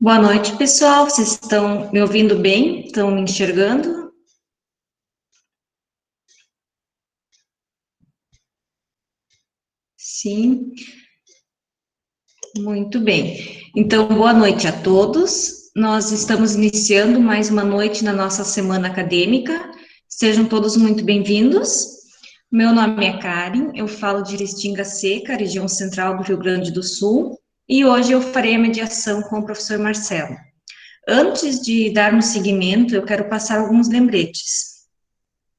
Boa noite, pessoal. Vocês estão me ouvindo bem? Estão me enxergando? Sim. Muito bem. Então, boa noite a todos. Nós estamos iniciando mais uma noite na nossa semana acadêmica. Sejam todos muito bem-vindos. Meu nome é Karen, eu falo de Restinga Seca, região central do Rio Grande do Sul, e hoje eu farei a mediação com o professor Marcelo. Antes de darmos seguimento, eu quero passar alguns lembretes.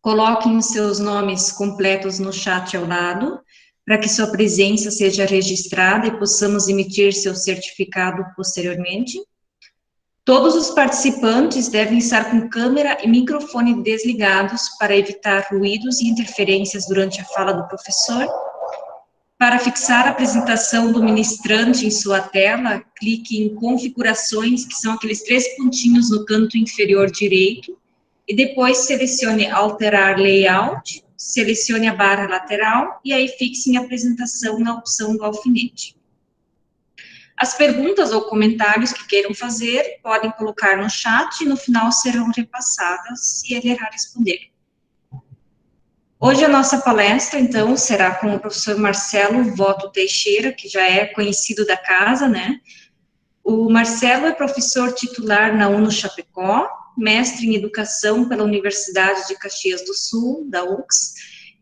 Coloquem os seus nomes completos no chat ao lado, para que sua presença seja registrada e possamos emitir seu certificado posteriormente. Todos os participantes devem estar com câmera e microfone desligados para evitar ruídos e interferências durante a fala do professor. Para fixar a apresentação do ministrante em sua tela, clique em configurações, que são aqueles 3 pontinhos no canto inferior direito, e depois selecione alterar layout, selecione a barra lateral, e aí fixem a apresentação na opção do alfinete. As perguntas ou comentários que queiram fazer, podem colocar no chat e no final serão repassadas se ele errar responder. Hoje a nossa palestra, então, será com o professor Marcelo Voto Teixeira, que já é conhecido da casa, né? O Marcelo é professor titular na UNO Chapecó, mestre em Educação pela Universidade de Caxias do Sul, da UX,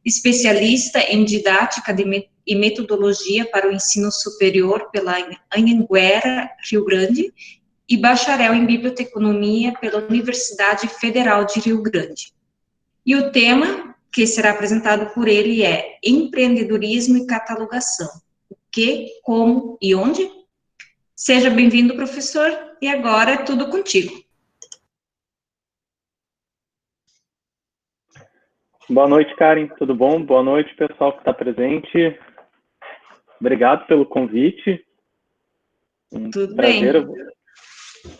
especialista em Didática e Metodologia para o Ensino Superior pela Anhanguera, Rio Grande, e bacharel em Biblioteconomia pela Universidade Federal de Rio Grande. E o tema que será apresentado por ele é empreendedorismo e catalogação. O que, como e onde? Seja bem-vindo, professor, e agora é tudo contigo. Boa noite, Karen, tudo bom? Boa noite, pessoal que está presente. Obrigado pelo convite. Tudo prazer. Bem.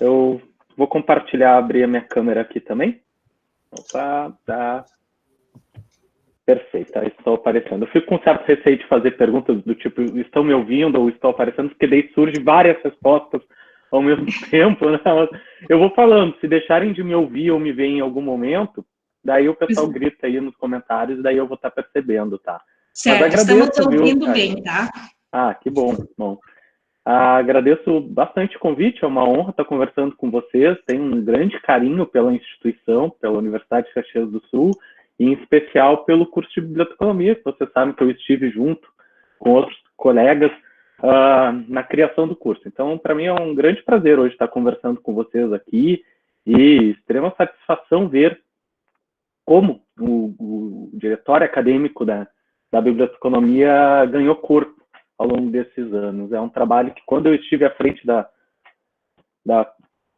Eu vou compartilhar, abrir a minha câmera aqui também. Opa, tá. Perfeito, aí estou aparecendo. Eu fico com certo receio de fazer perguntas do tipo, estão me ouvindo ou estou aparecendo, porque daí surgem várias respostas ao mesmo tempo, né? Eu vou falando, se deixarem de me ouvir ou me ver em algum momento, daí o pessoal grita aí nos comentários, daí eu vou estar percebendo, tá? Certo, mas agradeço, estamos ouvindo bem, tá? Ah, que bom, bom. Agradeço bastante o convite, é uma honra estar conversando com vocês, tenho um grande carinho pela instituição, pela Universidade de Caxias do Sul, e em especial pelo curso de biblioteconomia, que vocês sabem que eu estive junto com outros colegas na criação do curso. Então, para mim é um grande prazer hoje estar conversando com vocês aqui e extrema satisfação ver como o diretório acadêmico da biblioteconomia ganhou corpo ao longo desses anos. É um trabalho que, quando eu estive à frente da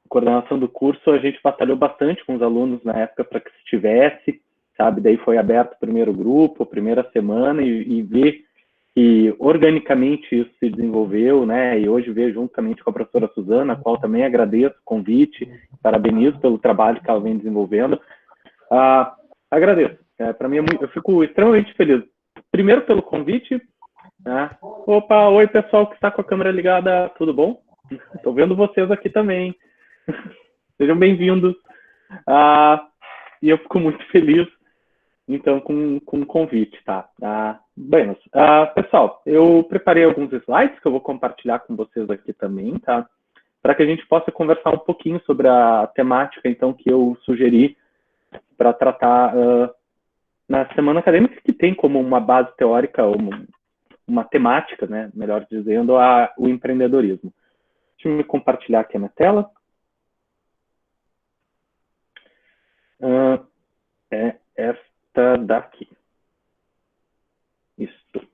coordenação do curso, a gente batalhou bastante com os alunos na época para que se tivesse, sabe? Daí foi aberto o primeiro grupo, a primeira semana, e ver que organicamente isso se desenvolveu, né? E hoje ver juntamente com a professora Suzana, a qual também agradeço o convite, parabenizo pelo trabalho que ela vem desenvolvendo. Agradeço. Para mim, eu fico extremamente feliz. Primeiro pelo convite. Opa, oi pessoal que está com a câmera ligada, tudo bom? Estou vendo vocês aqui também. Sejam bem-vindos. E eu fico muito feliz, então, com o convite, tá? Bem, pessoal, eu preparei alguns slides que eu vou compartilhar com vocês aqui também, tá? Para que a gente possa conversar um pouquinho sobre a temática, então, que eu sugeri para tratar na semana acadêmica, que tem como uma base teórica, uma temática, né, melhor dizendo, o empreendedorismo. Deixa eu me compartilhar aqui a minha tela. É esta daqui. Isso. Deixa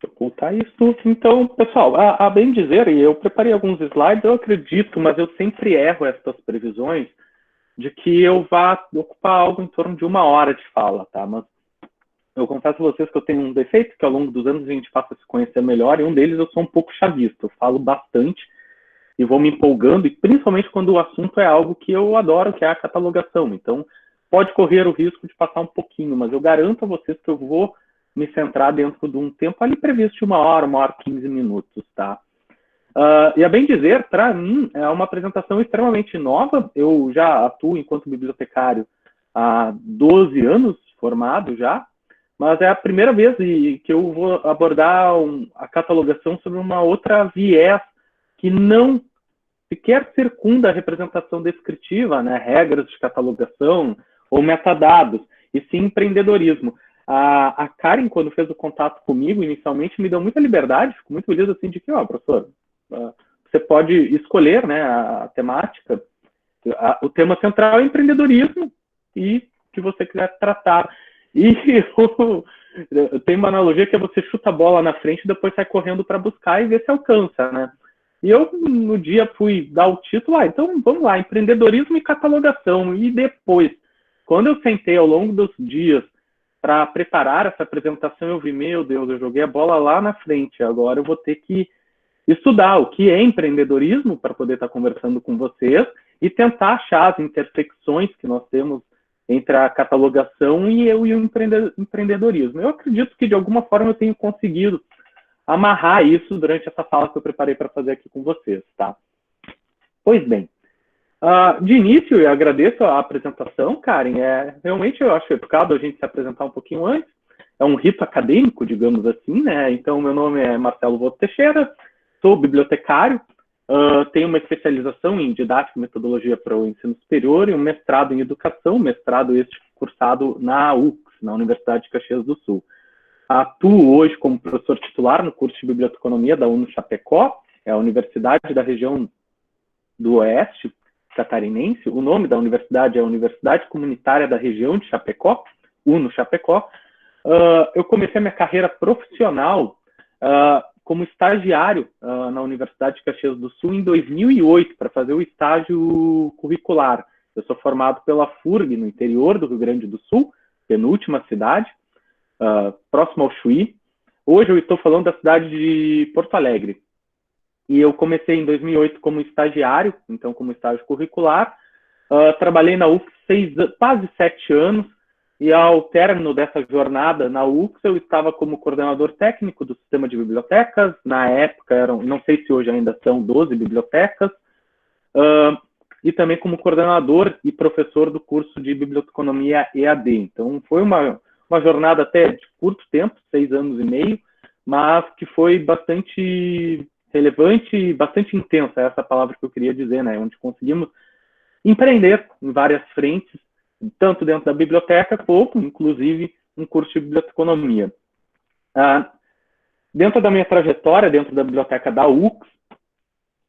eu ocultar isso. Então, pessoal, a bem dizer, e eu preparei alguns slides, eu acredito, mas eu sempre erro essas previsões, de que eu vá ocupar algo em torno de 1 hora de fala, tá? Mas eu confesso a vocês que eu tenho um defeito, que ao longo dos anos a gente passa a se conhecer melhor, e um deles eu sou um pouco chavista, eu falo bastante e vou me empolgando, e principalmente quando o assunto é algo que eu adoro, que é a catalogação. Então, pode correr o risco de passar um pouquinho, mas eu garanto a vocês que eu vou me centrar dentro de um tempo ali previsto de 1 hora, 1 hora e 15 minutos, tá? E a bem dizer, para mim, é uma apresentação extremamente nova. Eu já atuo enquanto bibliotecário há 12 anos, formado já, mas é a primeira vez que eu vou abordar a catalogação sobre uma outra viés que não sequer circunda a representação descritiva, né, regras de catalogação ou metadados, e sim empreendedorismo. A Karen, quando fez o contato comigo, inicialmente, me deu muita liberdade, fico muito feliz assim de que, professor, você pode escolher, né, a temática, o tema central é empreendedorismo e que você quiser tratar. E eu tenho uma analogia que é você chuta a bola na frente e depois sai correndo para buscar e ver se alcança, né? E eu, no dia, fui dar o título, então vamos lá, empreendedorismo e catalogação. E depois, quando eu sentei ao longo dos dias para preparar essa apresentação, eu vi, meu Deus, eu joguei a bola lá na frente, agora eu vou ter que estudar o que é empreendedorismo para poder estar conversando com vocês e tentar achar as intersecções que nós temos entre a catalogação e o empreendedorismo. Eu acredito que, de alguma forma, eu tenho conseguido amarrar isso durante essa fala que eu preparei para fazer aqui com vocês, tá? Pois bem, de início, eu agradeço a apresentação, Karen. Realmente, eu acho educado a gente se apresentar um pouquinho antes. É um rito acadêmico, digamos assim, né? Então, meu nome é Marcelo Voto Teixeira, sou bibliotecário, tenho uma especialização em didática e metodologia para o ensino superior e um mestrado em educação, mestrado este cursado na UX, na Universidade de Caxias do Sul. Atuo hoje como professor titular no curso de Biblioteconomia da UNO Chapecó, é a universidade da região do Oeste catarinense. O nome da universidade é a Universidade Comunitária da Região de Chapecó, UNO Chapecó. Eu comecei a minha carreira profissional como estagiário na Universidade de Caxias do Sul em 2008, para fazer o estágio curricular. Eu sou formado pela FURG, no interior do Rio Grande do Sul, penúltima cidade, próximo ao Chuí. Hoje eu estou falando da cidade de Porto Alegre. E eu comecei em 2008 como estagiário, então como estágio curricular. Trabalhei na UX quase 7 anos, e ao término dessa jornada na UX, eu estava como coordenador técnico do sistema de bibliotecas. Na época, não sei se hoje ainda são 12 bibliotecas, e também como coordenador e professor do curso de Biblioteconomia EAD. Então, foi uma jornada até de curto tempo, 6 anos e meio, mas que foi bastante relevante e bastante intensa, essa palavra que eu queria dizer, né? Onde conseguimos empreender em várias frentes, tanto dentro da biblioteca, como, inclusive, um curso de biblioteconomia. Dentro da minha trajetória, dentro da biblioteca da UX,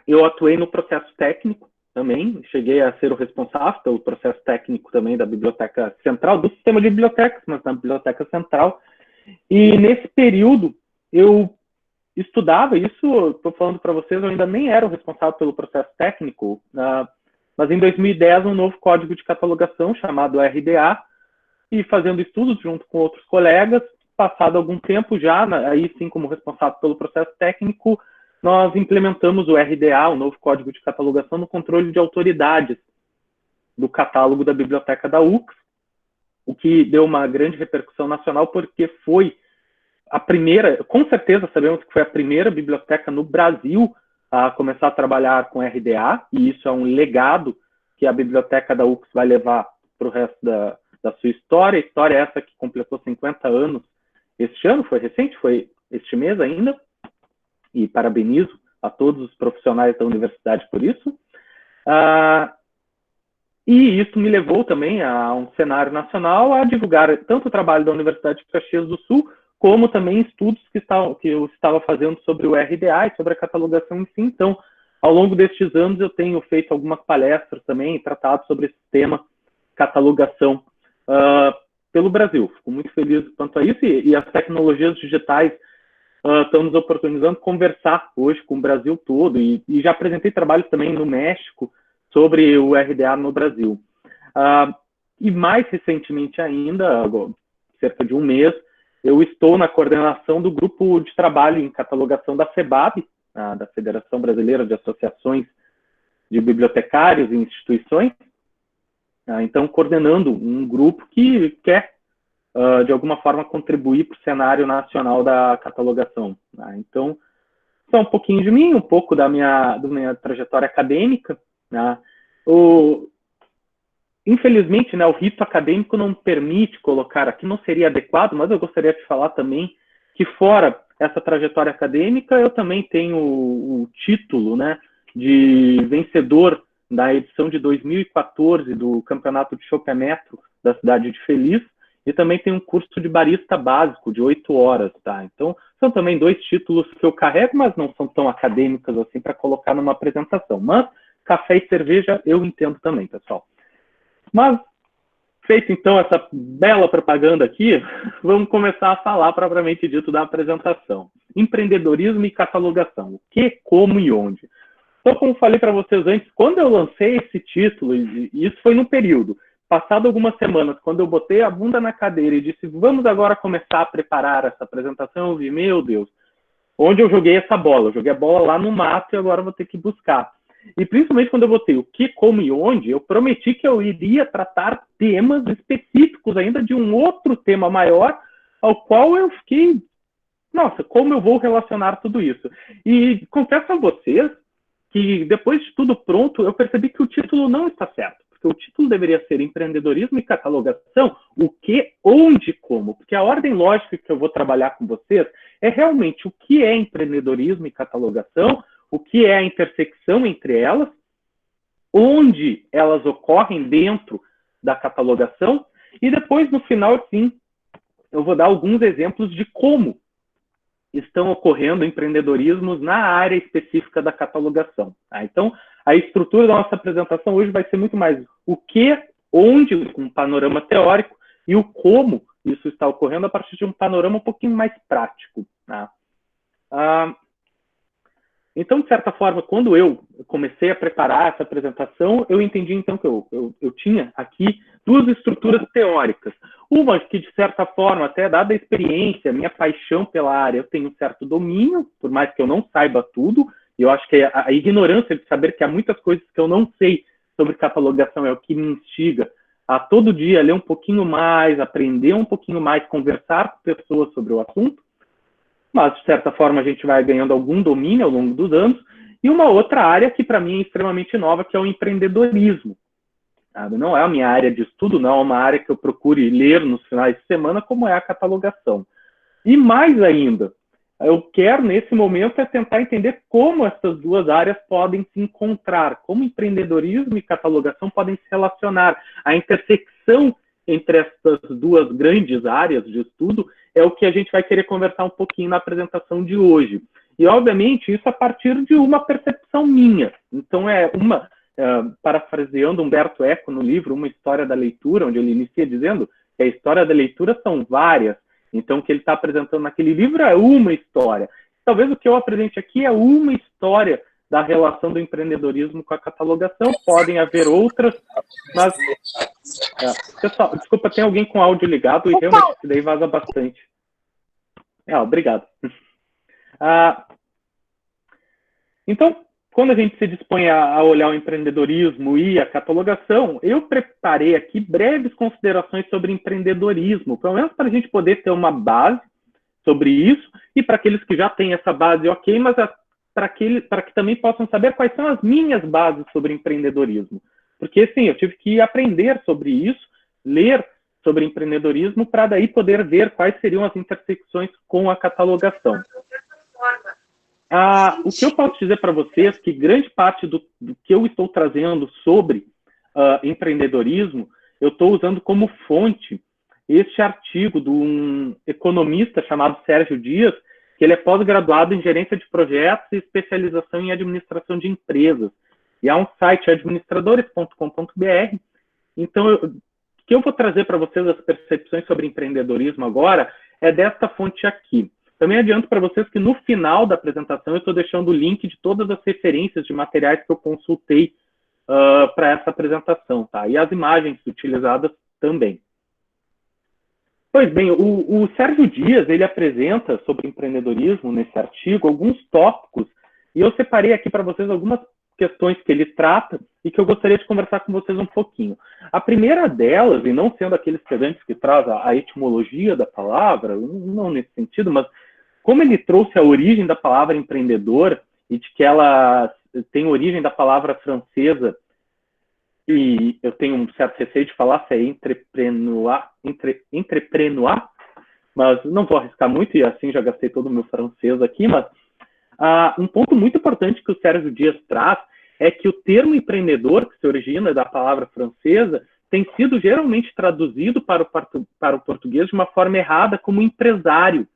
eu atuei no processo técnico também, cheguei a ser o responsável pelo processo técnico também da Biblioteca Central, do sistema de bibliotecas, mas na Biblioteca Central. E nesse período, eu estudava, isso estou falando para vocês, eu ainda nem era o responsável pelo processo técnico, mas em 2010 um novo código de catalogação chamado RDA, e fazendo estudos junto com outros colegas, passado algum tempo já, aí sim como responsável pelo processo técnico, nós implementamos o RDA, o novo código de catalogação, no controle de autoridades do catálogo da biblioteca da UX, o que deu uma grande repercussão nacional, porque foi a primeira, com certeza sabemos que foi a primeira biblioteca no Brasil a começar a trabalhar com RDA, e isso é um legado que a biblioteca da UX vai levar para o resto da sua história. História essa que completou 50 anos este ano, foi recente, foi este mês ainda, e parabenizo a todos os profissionais da universidade por isso. E isso me levou também a um cenário nacional a divulgar tanto o trabalho da Universidade de Caxias do Sul, como também estudos que eu estava fazendo sobre o RDA e sobre a catalogação em si. Então, ao longo destes anos, eu tenho feito algumas palestras também, tratado sobre esse tema, catalogação, pelo Brasil. Fico muito feliz quanto a isso, e as tecnologias digitais estão nos oportunizando conversar hoje com o Brasil todo, e já apresentei trabalhos também no México sobre o RDA no Brasil. E mais recentemente ainda, cerca de um mês, eu estou na coordenação do grupo de trabalho em catalogação da FEBAB, da Federação Brasileira de Associações de Bibliotecários e Instituições, então coordenando um grupo que quer, de alguma forma, contribuir para o cenário nacional da catalogação. Então, só um pouquinho de mim, um pouco da minha trajetória acadêmica, né? Infelizmente, né, o rito acadêmico não permite colocar aqui, não seria adequado, mas eu gostaria de falar também que fora essa trajetória acadêmica, eu também tenho o título, né, de vencedor da edição de 2014 do Campeonato de Chopemetro da cidade de Feliz, e também tenho um curso de barista básico de 8 horas, tá? Então, são também 2 títulos que eu carrego, mas não são tão acadêmicos assim para colocar numa apresentação. Mas café e cerveja eu entendo também, pessoal. Mas, feito então essa bela propaganda aqui, vamos começar a falar propriamente dito da apresentação. Empreendedorismo e catalogação. O que, como e onde. Então, como falei para vocês antes, quando eu lancei esse título, e isso foi num período, passado algumas semanas, quando eu botei a bunda na cadeira e disse, vamos agora começar a preparar essa apresentação, eu vi, meu Deus, onde eu joguei essa bola? Eu joguei a bola lá no mato e agora vou ter que buscar. E principalmente quando eu botei o que, como e onde, eu prometi que eu iria tratar temas específicos ainda de um outro tema maior, ao qual eu fiquei, nossa, como eu vou relacionar tudo isso? E confesso a vocês que depois de tudo pronto, eu percebi que o título não está certo. Porque o título deveria ser empreendedorismo e catalogação, o que, onde, como. Porque a ordem lógica que eu vou trabalhar com vocês é realmente o que é empreendedorismo e catalogação, o que é a intersecção entre elas, onde elas ocorrem dentro da catalogação, e depois, no final, sim, eu vou dar alguns exemplos de como estão ocorrendo empreendedorismos na área específica da catalogação. Tá? Então, a estrutura da nossa apresentação hoje vai ser muito mais o que, onde, com um panorama teórico, e o como isso está ocorrendo a partir de um panorama um pouquinho mais prático. Tá? Então, de certa forma, quando eu comecei a preparar essa apresentação, eu entendi, então, que eu tinha aqui 2 estruturas teóricas. Uma que, de certa forma, até dada a experiência, minha paixão pela área, eu tenho um certo domínio, por mais que eu não saiba tudo, e eu acho que a ignorância de saber que há muitas coisas que eu não sei sobre catalogação é o que me instiga a todo dia ler um pouquinho mais, aprender um pouquinho mais, conversar com pessoas sobre o assunto. Mas, de certa forma, a gente vai ganhando algum domínio ao longo dos anos. E uma outra área que, para mim, é extremamente nova, que é o empreendedorismo. Não é a minha área de estudo, não é uma área que eu procure ler nos finais de semana, como é a catalogação. E mais ainda, eu quero, nesse momento, é tentar entender como essas 2 áreas podem se encontrar, como empreendedorismo e catalogação podem se relacionar. A intersecção entre essas 2 grandes áreas de estudo é o que a gente vai querer conversar um pouquinho na apresentação de hoje. E, obviamente, isso a partir de uma percepção minha. Então, parafraseando Humberto Eco no livro Uma História da Leitura, onde ele inicia dizendo que a história da leitura são várias. Então, o que ele está apresentando naquele livro é uma história. Talvez o que eu apresente aqui é uma história da relação do empreendedorismo com a catalogação. Podem haver outras, mas... pessoal, desculpa, tem alguém com áudio ligado e realmente daí vaza bastante. Obrigado. Então, quando a gente se dispõe a olhar o empreendedorismo e a catalogação, eu preparei aqui breves considerações sobre empreendedorismo, pelo menos para a gente poder ter uma base sobre isso, e para aqueles que já têm essa base, ok, mas para que também possam saber quais são as minhas bases sobre empreendedorismo. Porque, sim, eu tive que aprender sobre isso, ler sobre empreendedorismo, para daí poder ver quais seriam as intersecções com a catalogação. O que eu posso dizer para vocês, que grande parte do que eu estou trazendo sobre empreendedorismo, eu estou usando como fonte este artigo de um economista chamado Sérgio Dias, que ele é pós-graduado em gerência de projetos e especialização em administração de empresas. E há um site, administradores.com.br. Então, o que eu vou trazer para vocês as percepções sobre empreendedorismo agora é desta fonte aqui. Também adianto para vocês que no final da apresentação eu estou deixando o link de todas as referências de materiais que eu consultei para essa apresentação, tá? E as imagens utilizadas também. Pois bem, o Sérgio Dias, ele apresenta sobre empreendedorismo nesse artigo alguns tópicos, e eu separei aqui para vocês algumas questões que ele trata e que eu gostaria de conversar com vocês um pouquinho. A primeira delas, e não sendo aqueles pedantes que traz a etimologia da palavra, não nesse sentido, mas como ele trouxe a origem da palavra empreendedor e de que ela tem origem da palavra francesa, e eu tenho um certo receio de falar se é entrepreneur, mas não vou arriscar muito, e assim já gastei todo o meu francês aqui, mas um ponto muito importante que o Sérgio Dias traz é que o termo empreendedor, que se origina da palavra francesa, tem sido geralmente traduzido para o português de uma forma errada como empresário,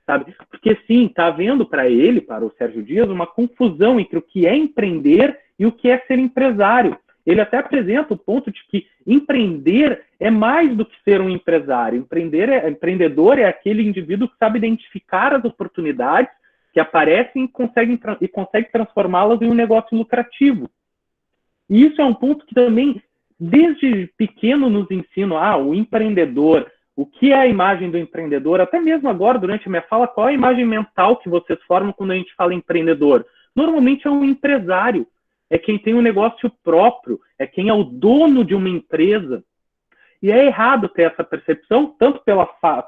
sabe? Porque sim, está havendo para ele, para o Sérgio Dias, uma confusão entre o que é empreender e o que é ser empresário. Ele até apresenta o ponto de que empreender é mais do que ser um empresário. Empreendedor é aquele indivíduo que sabe identificar as oportunidades que aparecem e consegue transformá-las em um negócio lucrativo. E isso é um ponto que também, desde pequeno, nos ensina o empreendedor, o que é a imagem do empreendedor, até mesmo agora, durante a minha fala, qual é a imagem mental que vocês formam quando a gente fala empreendedor? Normalmente é um empresário, é quem tem um negócio próprio, é quem é o dono de uma empresa. E é errado ter essa percepção, tanto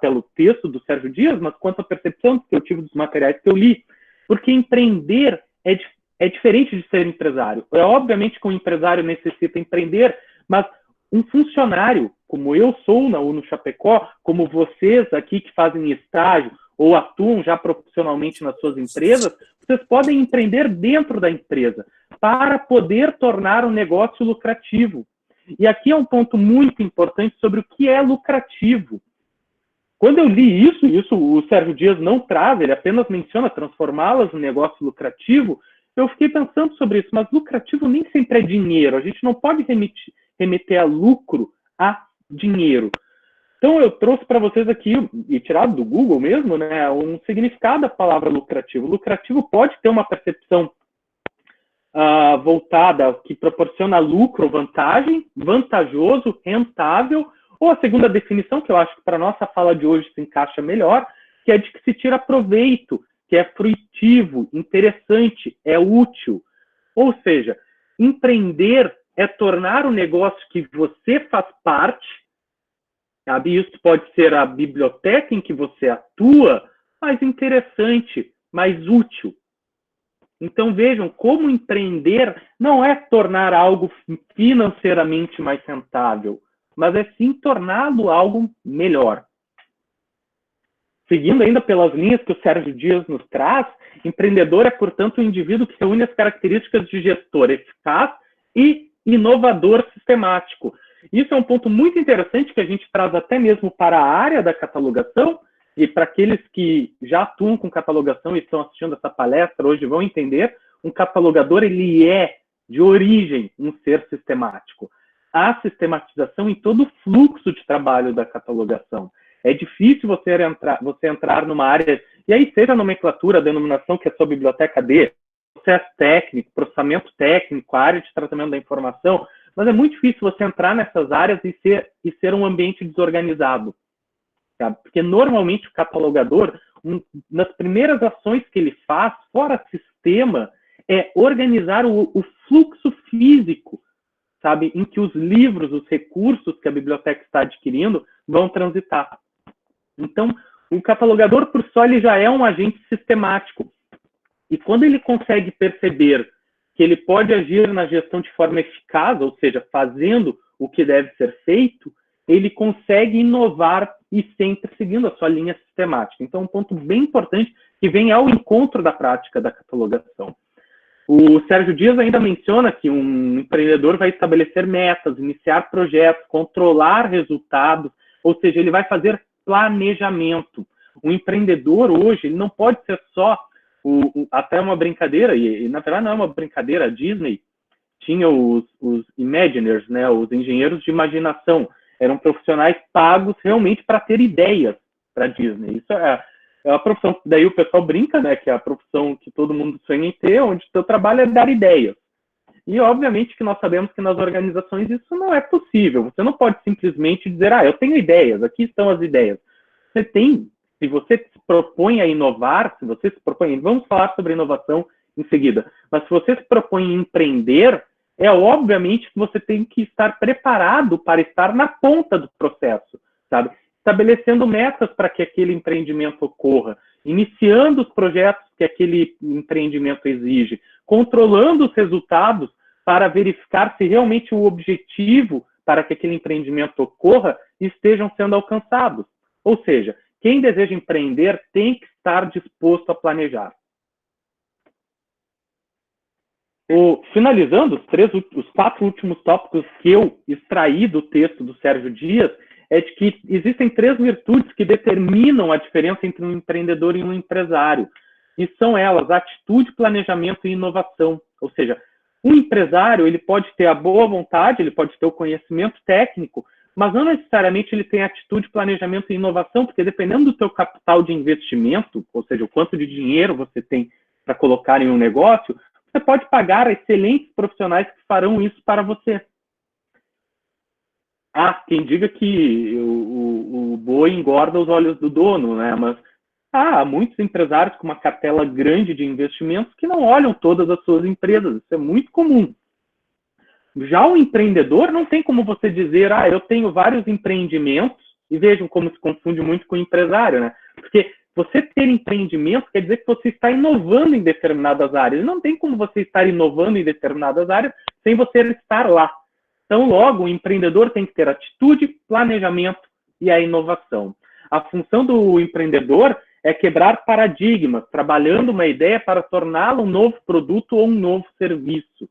pelo texto do Sérgio Dias, mas quanto a percepção que eu tive dos materiais que eu li. Porque empreender é diferente de ser empresário. Obviamente que um empresário necessita empreender, mas um funcionário, como eu sou na UNO Chapecó, como vocês aqui que fazem estágio ou atuam já profissionalmente nas suas empresas, vocês podem empreender dentro da empresa para poder tornar o negócio lucrativo. E aqui é um ponto muito importante sobre o que é lucrativo. Quando eu li isso o Sérgio Dias não traz, ele apenas menciona transformá-las no negócio lucrativo, eu fiquei pensando sobre isso, mas lucrativo nem sempre é dinheiro, a gente não pode remeter a lucro a dinheiro. Então eu trouxe para vocês aqui, e tirado do Google mesmo, né, um significado da palavra lucrativo. Lucrativo pode ter uma percepção voltada, que proporciona lucro, vantagem, vantajoso, rentável, ou a segunda definição, que eu acho que para a nossa fala de hoje se encaixa melhor, que é de que se tira proveito, que é fruitivo, interessante, é útil. Ou seja, empreender é tornar o negócio que você faz parte, sabe? Isso pode ser a biblioteca em que você atua, mais interessante, mais útil. Então, vejam, como empreender não é tornar algo financeiramente mais rentável, mas é sim torná-lo algo melhor. Seguindo ainda pelas linhas que o Sérgio Dias nos traz, empreendedor é, portanto, um indivíduo que reúne as características de gestor eficaz e inovador sistemático. Isso é um ponto muito interessante que a gente traz até mesmo para a área da catalogação, e para aqueles que já atuam com catalogação e estão assistindo essa palestra hoje vão entender, um catalogador ele é, de origem, um ser sistemático. Há sistematização em todo o fluxo de trabalho da catalogação. É difícil você entrar numa área, e aí seja a nomenclatura, a denominação que a sua biblioteca dê, processo técnico, processamento técnico, a área de tratamento da informação, mas é muito difícil você entrar nessas áreas e ser um ambiente desorganizado. Porque normalmente o catalogador, nas primeiras ações que ele faz, fora sistema, é organizar o fluxo físico, sabe, em que os livros, os recursos que a biblioteca está adquirindo vão transitar. Então, o catalogador por só ele já é um agente sistemático. E quando ele consegue perceber que ele pode agir na gestão de forma eficaz, ou seja, fazendo o que deve ser feito, ele consegue inovar e sempre seguindo a sua linha sistemática. Então, um ponto bem importante que vem ao encontro da prática da catalogação. O Sérgio Dias ainda menciona que um empreendedor vai estabelecer metas, iniciar projetos, controlar resultados, ou seja, ele vai fazer planejamento. Um empreendedor hoje ele não pode ser só até uma brincadeira, e na verdade não é uma brincadeira, a Disney tinha os Imagineers, né, os engenheiros de imaginação, eram profissionais pagos realmente para ter ideias para a Disney. Isso é a profissão, daí o pessoal brinca, né, que é a profissão que todo mundo sonha em ter, onde o seu trabalho é dar ideias. E, obviamente, que nós sabemos que nas organizações isso não é possível. Você não pode simplesmente dizer, eu tenho ideias, aqui estão as ideias. Você tem, se você se propõe a inovar, se você se propõe, vamos falar sobre inovação em seguida, mas se você se propõe a empreender, é obviamente que você tem que estar preparado para estar na ponta do processo, sabe? estabelecendo metas para que aquele empreendimento ocorra, iniciando os projetos que aquele empreendimento exige, controlando os resultados para verificar se realmente o objetivo para que aquele empreendimento ocorra estejam sendo alcançados. Ou seja, quem deseja empreender tem que estar disposto a planejar. Finalizando, os 4 últimos tópicos que eu extraí do texto do Sérgio Dias é de que existem 3 virtudes que determinam a diferença entre um empreendedor e um empresário. E são elas: atitude, planejamento e inovação. Ou seja, um empresário ele pode ter a boa vontade, ele pode ter o conhecimento técnico, mas não necessariamente ele tem atitude, planejamento e inovação, porque dependendo do teu capital de investimento, ou seja, o quanto de dinheiro você tem para colocar em um negócio, você pode pagar excelentes profissionais que farão isso para você. Quem diga que o boi engorda os olhos do dono, né? Mas há muitos empresários com uma cartela grande de investimentos que não olham todas as suas empresas. Isso é muito comum. Já o empreendedor não tem como você dizer, eu tenho vários empreendimentos, e vejam como se confunde muito com o empresário, né? Porque você ter empreendimento quer dizer que você está inovando em determinadas áreas. Não tem como você estar inovando em determinadas áreas sem você estar lá. Então, logo, o empreendedor tem que ter atitude, planejamento e a inovação. A função do empreendedor é quebrar paradigmas, trabalhando uma ideia para torná-la um novo produto ou um novo serviço.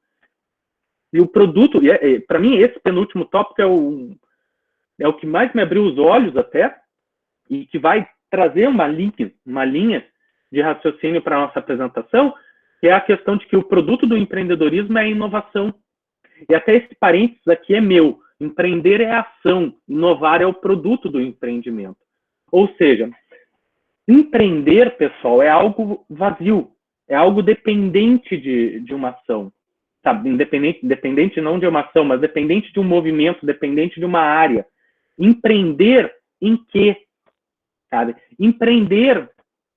E o produto, para mim, esse penúltimo tópico é o que mais me abriu os olhos até, e que vai trazer uma linha de raciocínio para a nossa apresentação, que é a questão de que o produto do empreendedorismo é a inovação. E até esse parênteses aqui é meu. Empreender é a ação, inovar é o produto do empreendimento. Ou seja, empreender, pessoal, é algo vazio, é algo dependente de uma ação. Sabe? Independente não de uma ação, mas dependente de um movimento, dependente de uma área. Empreender em quê? Sabe? Empreender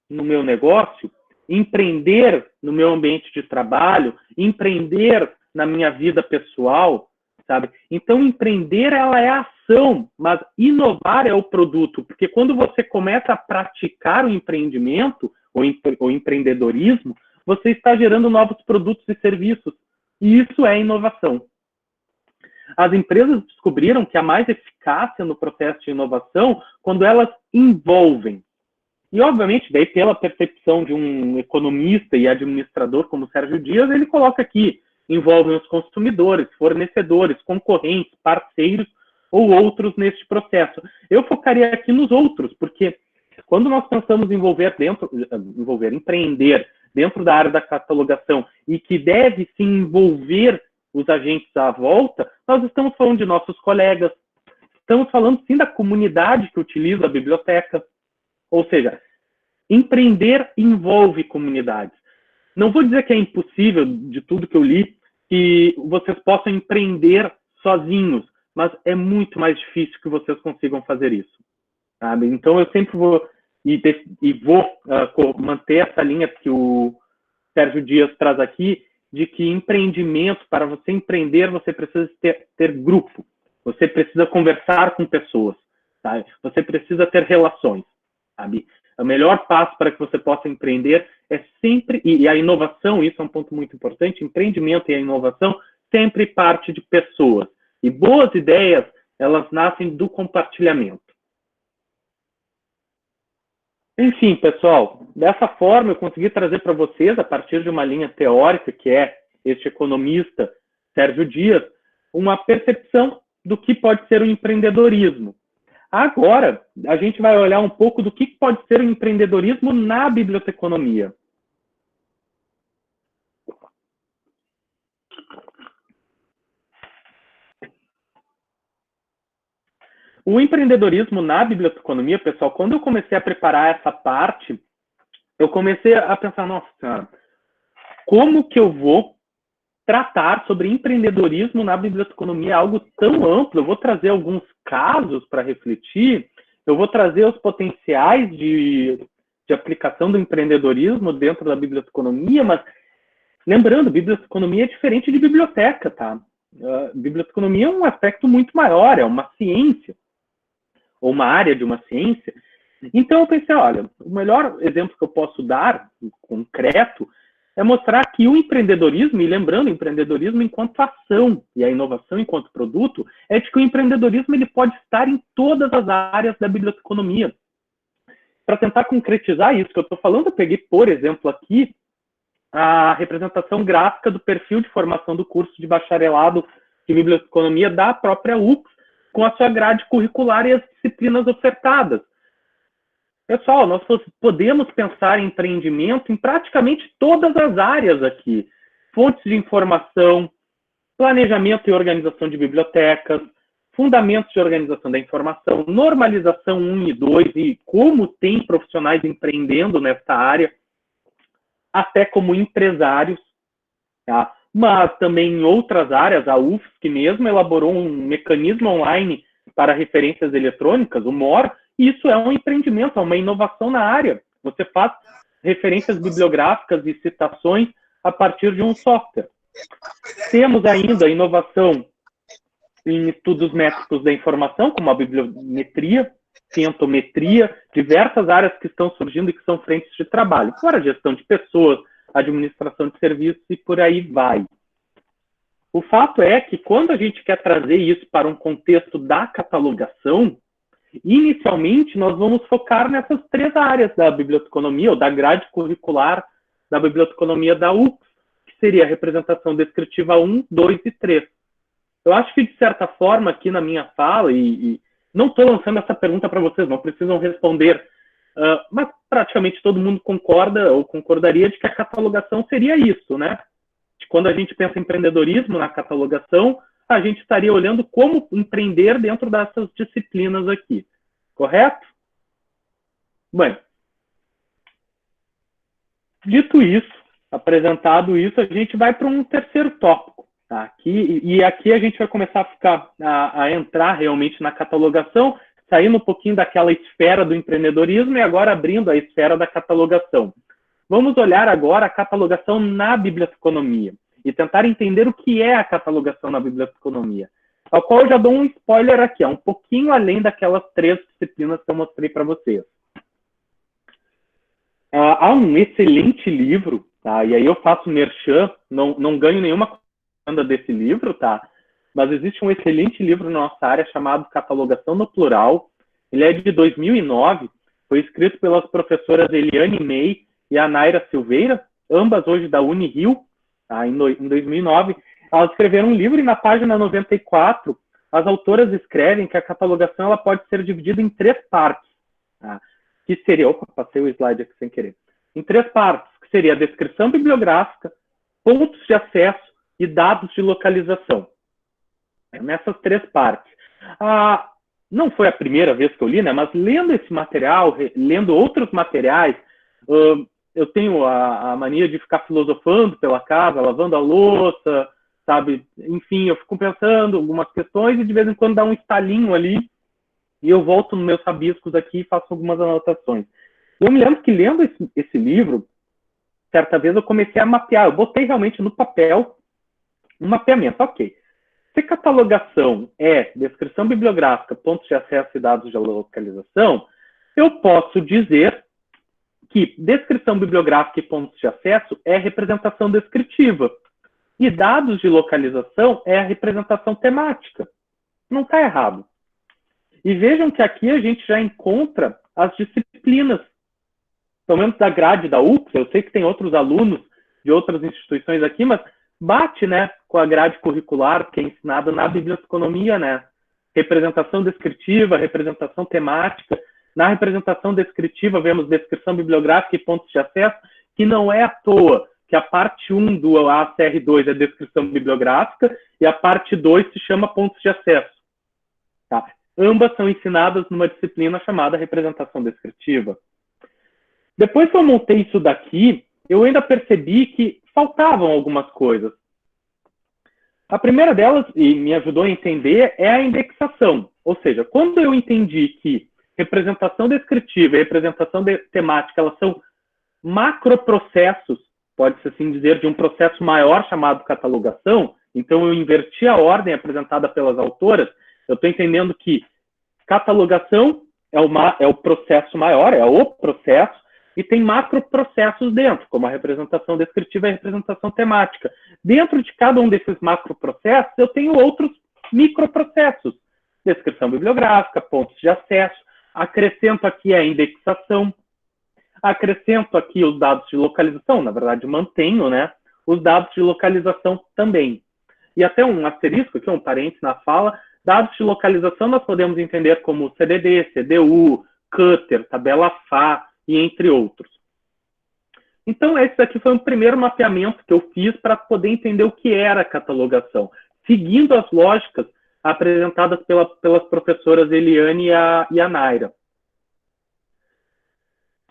no meu negócio, empreender no meu ambiente de trabalho, empreender na minha vida pessoal, sabe? Então, empreender, ela é a ação, mas inovar é o produto, porque quando você começa a praticar o empreendimento, o empreendedorismo, você está gerando novos produtos e serviços, e isso é inovação. As empresas descobriram que há mais eficácia no processo de inovação quando elas envolvem. E, obviamente, daí pela percepção de um economista e administrador como Sérgio Dias, ele coloca aqui, envolvem os consumidores, fornecedores, concorrentes, parceiros ou outros neste processo. Eu focaria aqui nos outros, porque quando nós pensamos em empreender dentro da área da catalogação e que deve se envolver os agentes à volta, nós estamos falando de nossos colegas, estamos falando sim da comunidade que utiliza a biblioteca. Ou seja, empreender envolve comunidades. Não vou dizer que é impossível, de tudo que eu li, que vocês possam empreender sozinhos, mas é muito mais difícil que vocês consigam fazer isso. Sabe? Então, eu sempre vou manter essa linha que o Sérgio Dias traz aqui, de que empreendimento, para você empreender, você precisa ter grupo, você precisa conversar com pessoas, sabe? Você precisa ter relações, sabe? O melhor passo para que você possa empreender é sempre, e a inovação, isso é um ponto muito importante, empreendimento e a inovação sempre parte de pessoas. E boas ideias, elas nascem do compartilhamento. Enfim, pessoal, dessa forma eu consegui trazer para vocês, a partir de uma linha teórica, que é este economista Sérgio Dias, uma percepção do que pode ser o empreendedorismo. Agora, a gente vai olhar um pouco do que pode ser o empreendedorismo na biblioteconomia. O empreendedorismo na biblioteconomia, pessoal, quando eu comecei a preparar essa parte, eu comecei a pensar, nossa senhora, como que eu vou tratar sobre empreendedorismo na biblioteconomia? Algo tão amplo, eu vou trazer alguns casos para refletir, eu vou trazer os potenciais de aplicação do empreendedorismo dentro da biblioteconomia, mas lembrando, biblioteconomia é diferente de biblioteca, tá? Biblioteconomia é um aspecto muito maior, é uma ciência. ou uma área de uma ciência. Então eu pensei, olha, o melhor exemplo que eu posso dar, concreto, é mostrar que o empreendedorismo, e lembrando, o empreendedorismo enquanto ação e a inovação enquanto produto, é de que o empreendedorismo ele pode estar em todas as áreas da biblioteconomia. Para tentar concretizar isso que eu estou falando, eu peguei, por exemplo, aqui, a representação gráfica do perfil de formação do curso de bacharelado de biblioteconomia da própria UFS, com a sua grade curricular e as disciplinas ofertadas. Pessoal, nós podemos pensar em empreendimento em praticamente todas as áreas aqui. Fontes de informação, planejamento e organização de bibliotecas, fundamentos de organização da informação, normalização 1 e 2, e como tem profissionais empreendendo nessa área, até como empresários, tá? Mas também em outras áreas, a UFSC mesmo elaborou um mecanismo online para referências eletrônicas, o MOR, e isso é um empreendimento, é uma inovação na área. Você faz referências bibliográficas e citações a partir de um software. Temos ainda a inovação em estudos métricos da informação, como a bibliometria, cientometria, diversas áreas que estão surgindo e que são frentes de trabalho, fora a gestão de pessoas, administração de serviços e por aí vai. O fato é que quando a gente quer trazer isso para um contexto da catalogação, inicialmente nós vamos focar nessas 3 áreas da biblioteconomia, ou da grade curricular da biblioteconomia da UFS, que seria a representação descritiva 1, 2 e 3. Eu acho que, de certa forma, aqui na minha fala, e não estou lançando essa pergunta para vocês, não precisam responder, mas praticamente todo mundo concorda ou concordaria de que a catalogação seria isso, né? De quando a gente pensa em empreendedorismo na catalogação, a gente estaria olhando como empreender dentro dessas disciplinas aqui, correto? Bem, dito isso, apresentado isso, a gente vai para um terceiro tópico. Tá? Aqui a gente vai começar a entrar realmente na catalogação, saindo um pouquinho daquela esfera do empreendedorismo e agora abrindo a esfera da catalogação. Vamos olhar agora a catalogação na biblioteconomia e tentar entender o que é a catalogação na biblioteconomia, ao qual eu já dou um spoiler aqui, um pouquinho além daquelas 3 disciplinas que eu mostrei para vocês. Há um excelente livro, tá? E aí eu faço merchan, não ganho nenhuma coisa desse livro, tá? Mas existe um excelente livro na nossa área chamado Catalogação no Plural. Ele é de 2009, foi escrito pelas professoras Eliane May e a Naira Silveira, ambas hoje da Unirio, tá? Em 2009. Elas escreveram um livro e na página 94, as autoras escrevem que a catalogação ela pode ser dividida em 3 partes, tá? Que seria, opa, passei o slide aqui sem querer, em 3 partes, que seria a descrição bibliográfica, pontos de acesso e dados de localização. Nessas 3 partes. Não foi a primeira vez que eu li, né? Mas lendo esse material, lendo outros materiais, eu tenho a mania de ficar filosofando pela casa, lavando a louça, sabe? Enfim, eu fico pensando algumas questões e de vez em quando dá um estalinho ali e eu volto nos meus rabiscos aqui e faço algumas anotações. Eu me lembro que lendo esse livro, certa vez eu comecei a mapear, eu botei realmente no papel um mapeamento, ok. Se catalogação é descrição bibliográfica, pontos de acesso e dados de localização, eu posso dizer que descrição bibliográfica e pontos de acesso é representação descritiva. E dados de localização é a representação temática. Não está errado. E vejam que aqui a gente já encontra as disciplinas, pelo menos da grade da UFS, eu sei que tem outros alunos de outras instituições aqui, mas bate, né, com a grade curricular que é ensinada na biblioteconomia, né? Representação descritiva, representação temática. Na representação descritiva, vemos descrição bibliográfica e pontos de acesso, que não é à toa que a parte 1 do ACR2 é descrição bibliográfica e a parte 2 se chama pontos de acesso. Tá? Ambas são ensinadas numa disciplina chamada representação descritiva. Depois que eu montei isso daqui, eu ainda percebi que faltavam algumas coisas. A primeira delas, e me ajudou a entender, é a indexação. Ou seja, quando eu entendi que representação descritiva e representação temática, elas são macroprocessos, pode-se assim dizer, de um processo maior chamado catalogação, então eu inverti a ordem apresentada pelas autoras, eu estou entendendo que Catalogação é o processo maior, é o processo, e tem macroprocessos dentro, como a representação descritiva e a representação temática. Dentro de cada um desses macroprocessos, eu tenho outros microprocessos. Descrição bibliográfica, pontos de acesso, acrescento aqui a indexação, acrescento aqui os dados de localização, na verdade mantenho, né, os dados de localização também. E até um asterisco aqui, um parênteses na fala, dados de localização nós podemos entender como CDD, CDU, Cutter, tabela FA e entre outros. Então esse aqui foi um primeiro mapeamento que eu fiz para poder entender o que era a catalogação, seguindo as lógicas apresentadas pelas professoras Eliane e a Naira.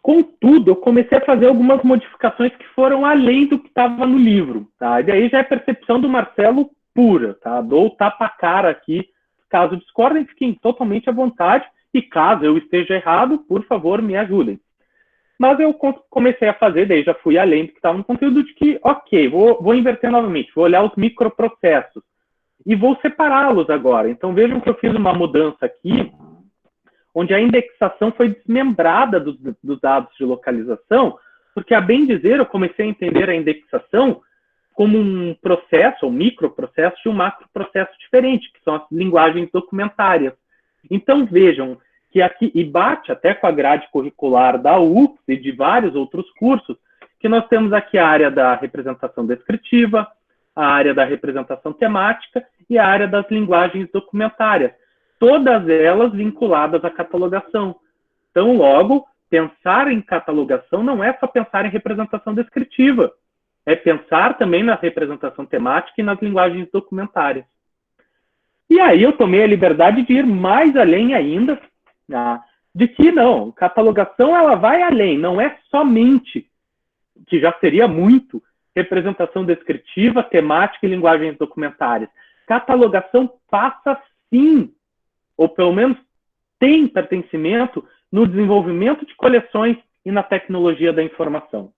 Contudo, eu comecei a fazer algumas modificações que foram além do que estava no livro. Tá? E daí já é percepção do Marcelo pura. Tá? Dou o tapa-cara aqui. Caso discordem, fiquem totalmente à vontade. E caso eu esteja errado, por favor, me ajudem. Mas eu comecei a fazer, daí já fui além do que estava no conteúdo, de que, ok, vou inverter novamente, vou olhar os microprocessos. E vou separá-los agora. Então vejam que eu fiz uma mudança aqui, onde a indexação foi desmembrada dos dados de localização, porque, a bem dizer, eu comecei a entender a indexação como um processo, um microprocesso, de um macroprocesso diferente, que são as linguagens documentárias. Então vejam que aqui, e bate até com a grade curricular da UFS e de vários outros cursos, que nós temos aqui a área da representação descritiva, a área da representação temática e a área das linguagens documentárias, todas elas vinculadas à catalogação. Então, logo, pensar em catalogação não é só pensar em representação descritiva, é pensar também na representação temática e nas linguagens documentárias. E aí eu tomei a liberdade de ir mais além ainda, de que não, catalogação ela vai além, não é somente, que já seria muito, representação descritiva, temática e linguagens documentárias. Catalogação passa sim, ou pelo menos tem pertencimento no desenvolvimento de coleções e na tecnologia da informação.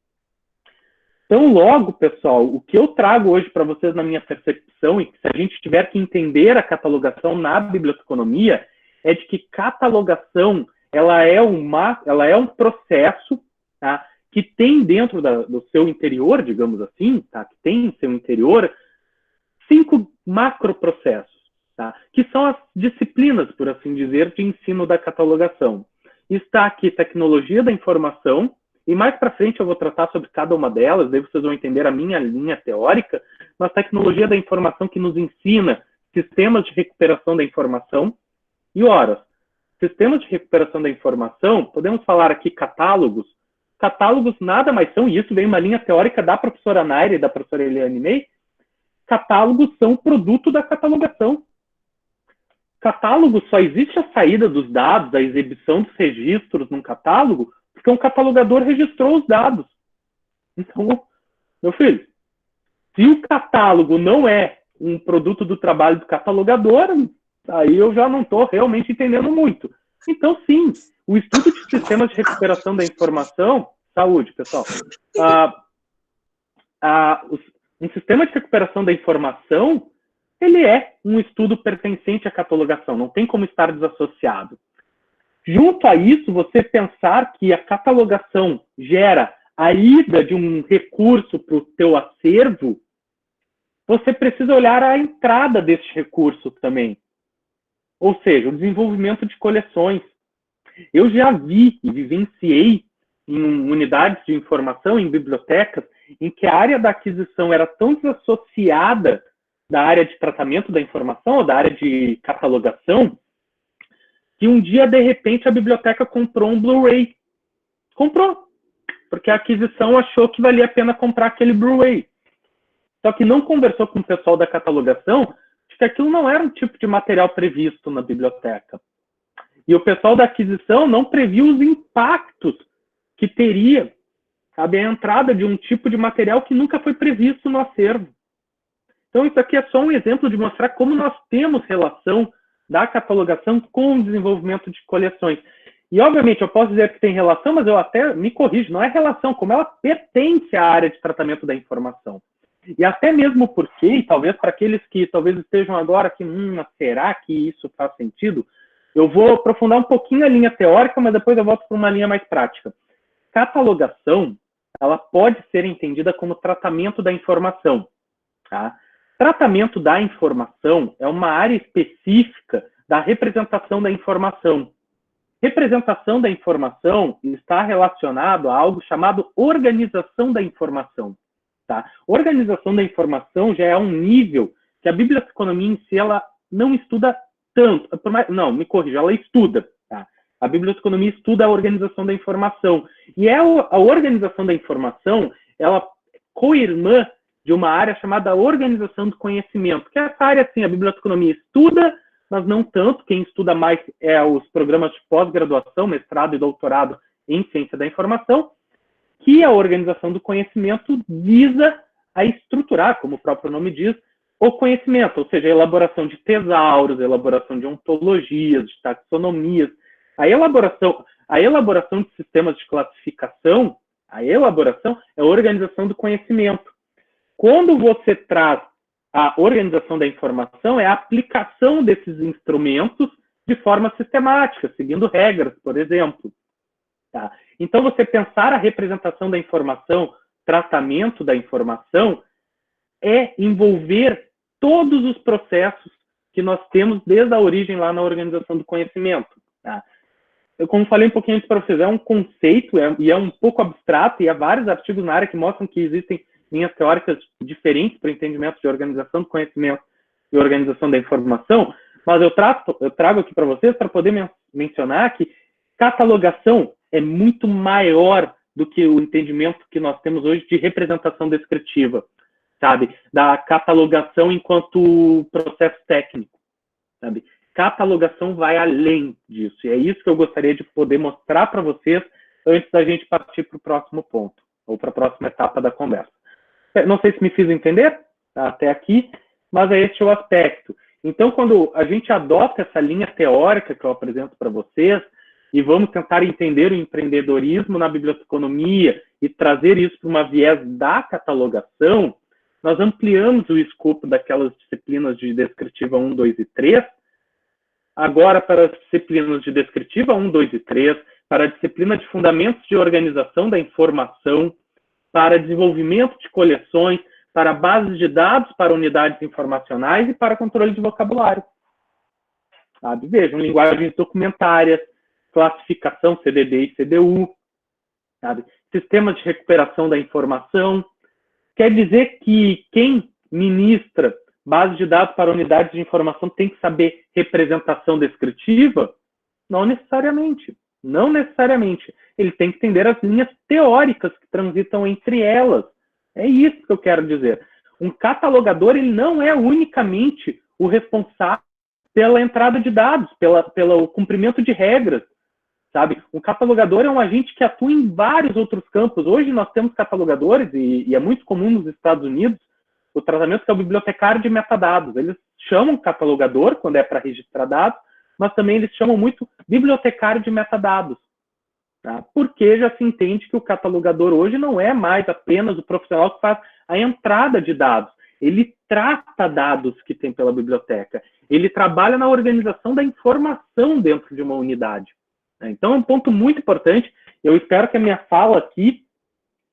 Então, logo, pessoal, o que eu trago hoje para vocês na minha percepção, e que se a gente tiver que entender a catalogação na biblioteconomia, é de que catalogação ela é um processo, tá, que tem dentro do seu interior, digamos assim, tá, que tem em seu interior 5 macroprocessos, tá, que são as disciplinas, por assim dizer, de ensino da catalogação. Está aqui tecnologia da informação, e mais para frente eu vou tratar sobre cada uma delas, daí vocês vão entender a minha linha teórica, mas tecnologia da informação que nos ensina sistemas de recuperação da informação. E, ora, sistemas de recuperação da informação, podemos falar aqui catálogos. Catálogos nada mais são, e isso vem uma linha teórica da professora Naira e da professora Eliane May, catálogos são produto da catalogação. Catálogo só existe a saída dos dados, a exibição dos registros num catálogo, porque um catalogador registrou os dados. Então, meu filho, se o catálogo não é um produto do trabalho do catalogador, aí eu já não estou realmente entendendo muito. Então, sim, o estudo de sistemas de recuperação da informação, saúde, pessoal, um sistema de recuperação da informação, ele é um estudo pertencente à catalogação, não tem como estar desassociado. Junto a isso, você pensar que a catalogação gera a ida de um recurso para o teu acervo, você precisa olhar a entrada deste recurso também. Ou seja, o desenvolvimento de coleções. Eu já vi e vivenciei em unidades de informação, em bibliotecas, em que a área da aquisição era tão desassociada da área de tratamento da informação, ou da área de catalogação, que um dia, de repente, a biblioteca comprou um Blu-ray. Comprou. Porque a aquisição achou que valia a pena comprar aquele Blu-ray. Só que não conversou com o pessoal da catalogação de que aquilo não era um tipo de material previsto na biblioteca. E o pessoal da aquisição não previu os impactos que teria a entrada de um tipo de material que nunca foi previsto no acervo. Então, isso aqui é só um exemplo de mostrar como nós temos relação da catalogação com o desenvolvimento de coleções. E, obviamente, eu posso dizer que tem relação, mas eu até me corrijo, não é relação, como ela pertence à área de tratamento da informação. E até mesmo porque, e talvez para aqueles que talvez estejam agora aqui, será que isso faz sentido? Eu vou aprofundar um pouquinho a linha teórica, mas depois eu volto para uma linha mais prática. Catalogação, ela pode ser entendida como tratamento da informação. Tá? Tratamento da informação é uma área específica da representação da informação. Representação da informação está relacionado a algo chamado organização da informação. Tá? Organização da informação já é um nível que a biblioteconomia em si ela não estuda tanto. Não, me corrija, ela estuda. Tá? A biblioteconomia estuda a organização da informação. E a organização da informação, ela é co-irmã de uma área chamada organização do conhecimento. Que essa área, sim, a biblioteconomia estuda, mas não tanto. Quem estuda mais é os programas de pós-graduação, mestrado e doutorado em ciência da informação, que a organização do conhecimento visa a estruturar, como o próprio nome diz, o conhecimento, ou seja, a elaboração de tesauros, a elaboração de ontologias, de taxonomias, a elaboração de sistemas de classificação, a elaboração é a organização do conhecimento. Quando você traz a organização da informação, é a aplicação desses instrumentos de forma sistemática, seguindo regras, por exemplo. Tá? Então, você pensar a representação da informação, tratamento da informação, é envolver todos os processos que nós temos desde a origem lá na organização do conhecimento. Tá? Eu, como falei um pouquinho antes para vocês, é um conceito e é um pouco abstrato, e há vários artigos na área que mostram que existem linhas teóricas diferentes para o entendimento de organização do conhecimento e organização da informação, mas eu trago aqui para vocês para poder mencionar que catalogação é muito maior do que o entendimento que nós temos hoje de representação descritiva, sabe? Da catalogação enquanto processo técnico, sabe? Catalogação vai além disso, e é isso que eu gostaria de poder mostrar para vocês antes da gente partir para o próximo ponto, ou para a próxima etapa da conversa. Não sei se me fiz entender até aqui, mas é este o aspecto. Então, quando a gente adota essa linha teórica que eu apresento para vocês, e vamos tentar entender o empreendedorismo na biblioteconomia e trazer isso para uma viés da catalogação, nós ampliamos o escopo daquelas disciplinas de descritiva 1, 2 e 3, agora para as disciplinas de descritiva 1, 2 e 3, para a disciplina de fundamentos de organização da informação, para desenvolvimento de coleções, para bases de dados, para unidades informacionais e para controle de vocabulário. Sabe? Vejam, linguagens documentárias, classificação CDD e CDU, sabe? Sistemas de recuperação da informação. Quer dizer que quem ministra base de dados para unidades de informação tem que saber representação descritiva? Não necessariamente. Não necessariamente. Ele tem que entender as linhas teóricas que transitam entre elas. É isso que eu quero dizer. Um catalogador ele não é unicamente o responsável pela entrada de dados, pelo cumprimento de regras. Sabe? Um catalogador é um agente que atua em vários outros campos. Hoje nós temos catalogadores, e é muito comum nos Estados Unidos, o tratamento que é o bibliotecário de metadados. Eles chamam catalogador, quando é para registrar dados, mas também eles chamam muito bibliotecário de metadados. Tá? Porque já se entende que o catalogador hoje não é mais apenas o profissional que faz a entrada de dados. Ele trata dados que tem pela biblioteca. Ele trabalha na organização da informação dentro de uma unidade. Então, é um ponto muito importante. Eu espero que a minha fala aqui,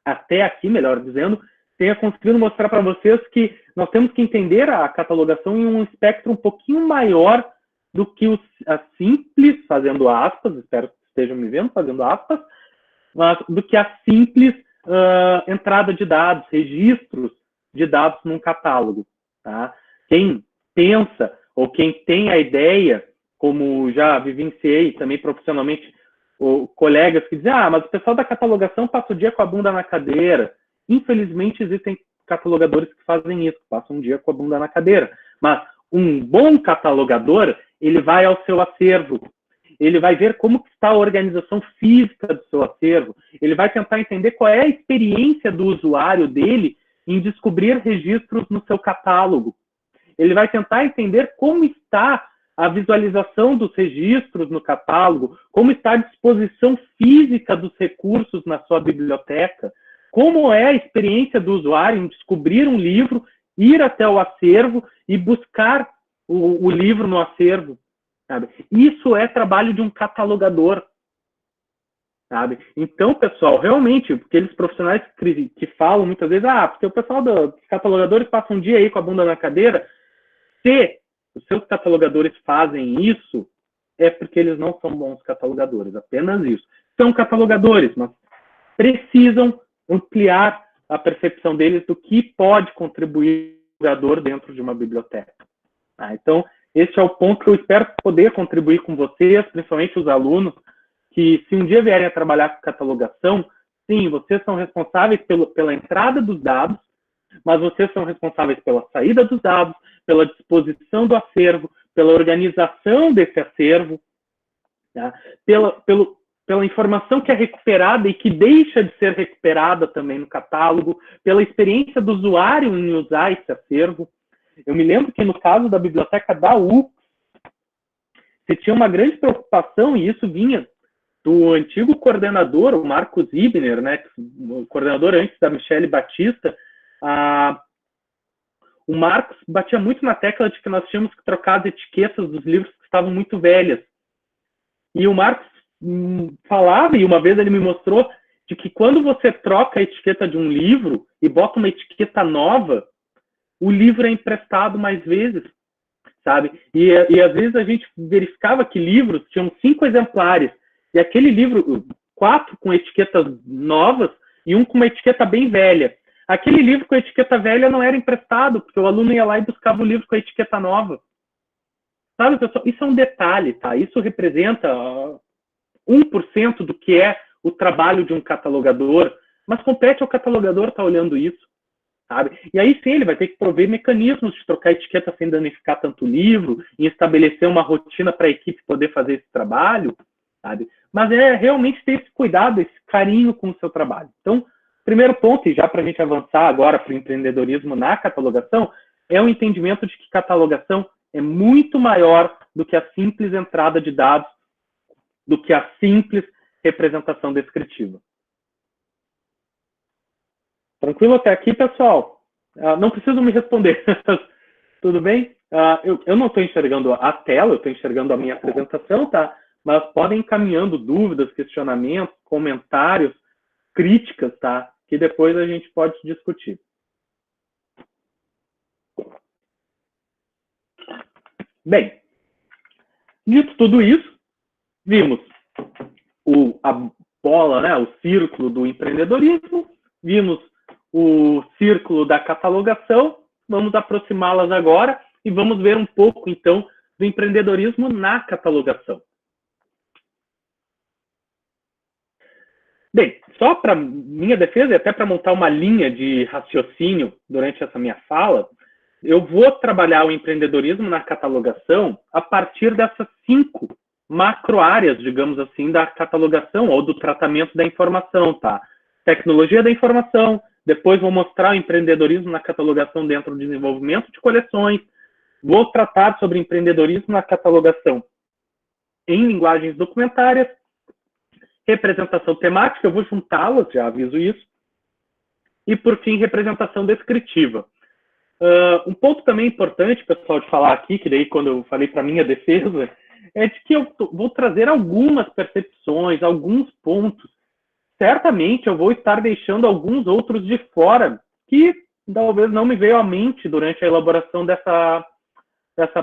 até aqui, melhor dizendo, tenha conseguido mostrar para vocês que nós temos que entender a catalogação em um espectro um pouquinho maior do que a simples, fazendo aspas, espero que estejam me vendo, fazendo aspas, mas do que a simples entrada de dados, registros de dados num catálogo. Tá? Quem pensa ou quem tem a ideia, como já vivenciei também profissionalmente, colegas que dizem, mas o pessoal da catalogação passa o dia com a bunda na cadeira. Infelizmente, existem catalogadores que fazem isso, passam um dia com a bunda na cadeira. Mas um bom catalogador, ele vai ao seu acervo, ele vai ver como está a organização física do seu acervo, ele vai tentar entender qual é a experiência do usuário dele em descobrir registros no seu catálogo. Ele vai tentar entender como está a visualização dos registros no catálogo, como está a disposição física dos recursos na sua biblioteca, como é a experiência do usuário em descobrir um livro, ir até o acervo e buscar o livro no acervo. sabe? Isso é trabalho de um catalogador, sabe? Então, pessoal, realmente, aqueles profissionais que falam muitas vezes, porque o pessoal dos catalogadores passa um dia aí com a bunda na cadeira, se os seus catalogadores fazem isso, é porque eles não são bons catalogadores, apenas isso. São catalogadores, mas precisam ampliar a percepção deles do que pode contribuir o jogador dentro de uma biblioteca. Então, esse é o ponto que eu espero poder contribuir com vocês, principalmente os alunos, que se um dia vierem a trabalhar com catalogação, sim, vocês são responsáveis pela entrada dos dados, mas vocês são responsáveis pela saída dos dados, pela disposição do acervo, pela organização desse acervo, tá? Pela informação que é recuperada e que deixa de ser recuperada também no catálogo, pela experiência do usuário em usar esse acervo. Eu me lembro que no caso da biblioteca da UFRGS, se tinha uma grande preocupação, e isso vinha do antigo coordenador, o Marcos Ibner, né, o coordenador antes da Michele Batista. O Marcos batia muito na tecla de que nós tínhamos que trocar as etiquetas dos livros que estavam muito velhas. E o Marcos falava, e uma vez ele me mostrou, de que quando você troca a etiqueta de um livro e bota uma etiqueta nova, o livro é emprestado mais vezes, sabe? E às vezes a gente verificava que livros tinham 5 exemplares, e aquele livro, 4 com etiquetas novas e um com uma etiqueta bem velha. Aquele livro com a etiqueta velha não era emprestado, porque o aluno ia lá e buscava o livro com a etiqueta nova. Sabe, pessoal? Isso é um detalhe, tá? Isso representa 1% do que é o trabalho de um catalogador, mas compete ao catalogador estar olhando isso, sabe? E aí sim, ele vai ter que prover mecanismos de trocar etiqueta sem danificar tanto o livro, e estabelecer uma rotina para a equipe poder fazer esse trabalho, sabe? Mas é realmente ter esse cuidado, esse carinho com o seu trabalho. Então, primeiro ponto, e já para a gente avançar agora para o empreendedorismo na catalogação, é o entendimento de que catalogação é muito maior do que a simples entrada de dados, do que a simples representação descritiva. Tranquilo até aqui, pessoal? Não preciso me responder. Tudo bem? Eu não estou enxergando a tela, eu estou enxergando a minha apresentação, tá? Mas podem ir encaminhando dúvidas, questionamentos, comentários, críticas, tá? Que depois a gente pode discutir. Bem, dito tudo isso, vimos a bola, né, o círculo do empreendedorismo, vimos o círculo da catalogação, vamos aproximá-las agora e vamos ver um pouco, então, do empreendedorismo na catalogação. Bem, só para minha defesa e até para montar uma linha de raciocínio durante essa minha fala, eu vou trabalhar o empreendedorismo na catalogação a partir dessas 5 macro-áreas, digamos assim, da catalogação ou do tratamento da informação, tá? Tecnologia da informação, depois vou mostrar o empreendedorismo na catalogação dentro do desenvolvimento de coleções, vou tratar sobre empreendedorismo na catalogação em linguagens documentárias, representação temática, eu vou juntá-las, já aviso isso, e, por fim, representação descritiva. Um ponto também importante, pessoal, de falar aqui, que daí quando eu falei para minha defesa, é de que eu vou trazer algumas percepções, alguns pontos. Certamente eu vou estar deixando alguns outros de fora, que talvez não me veio à mente durante a elaboração dessa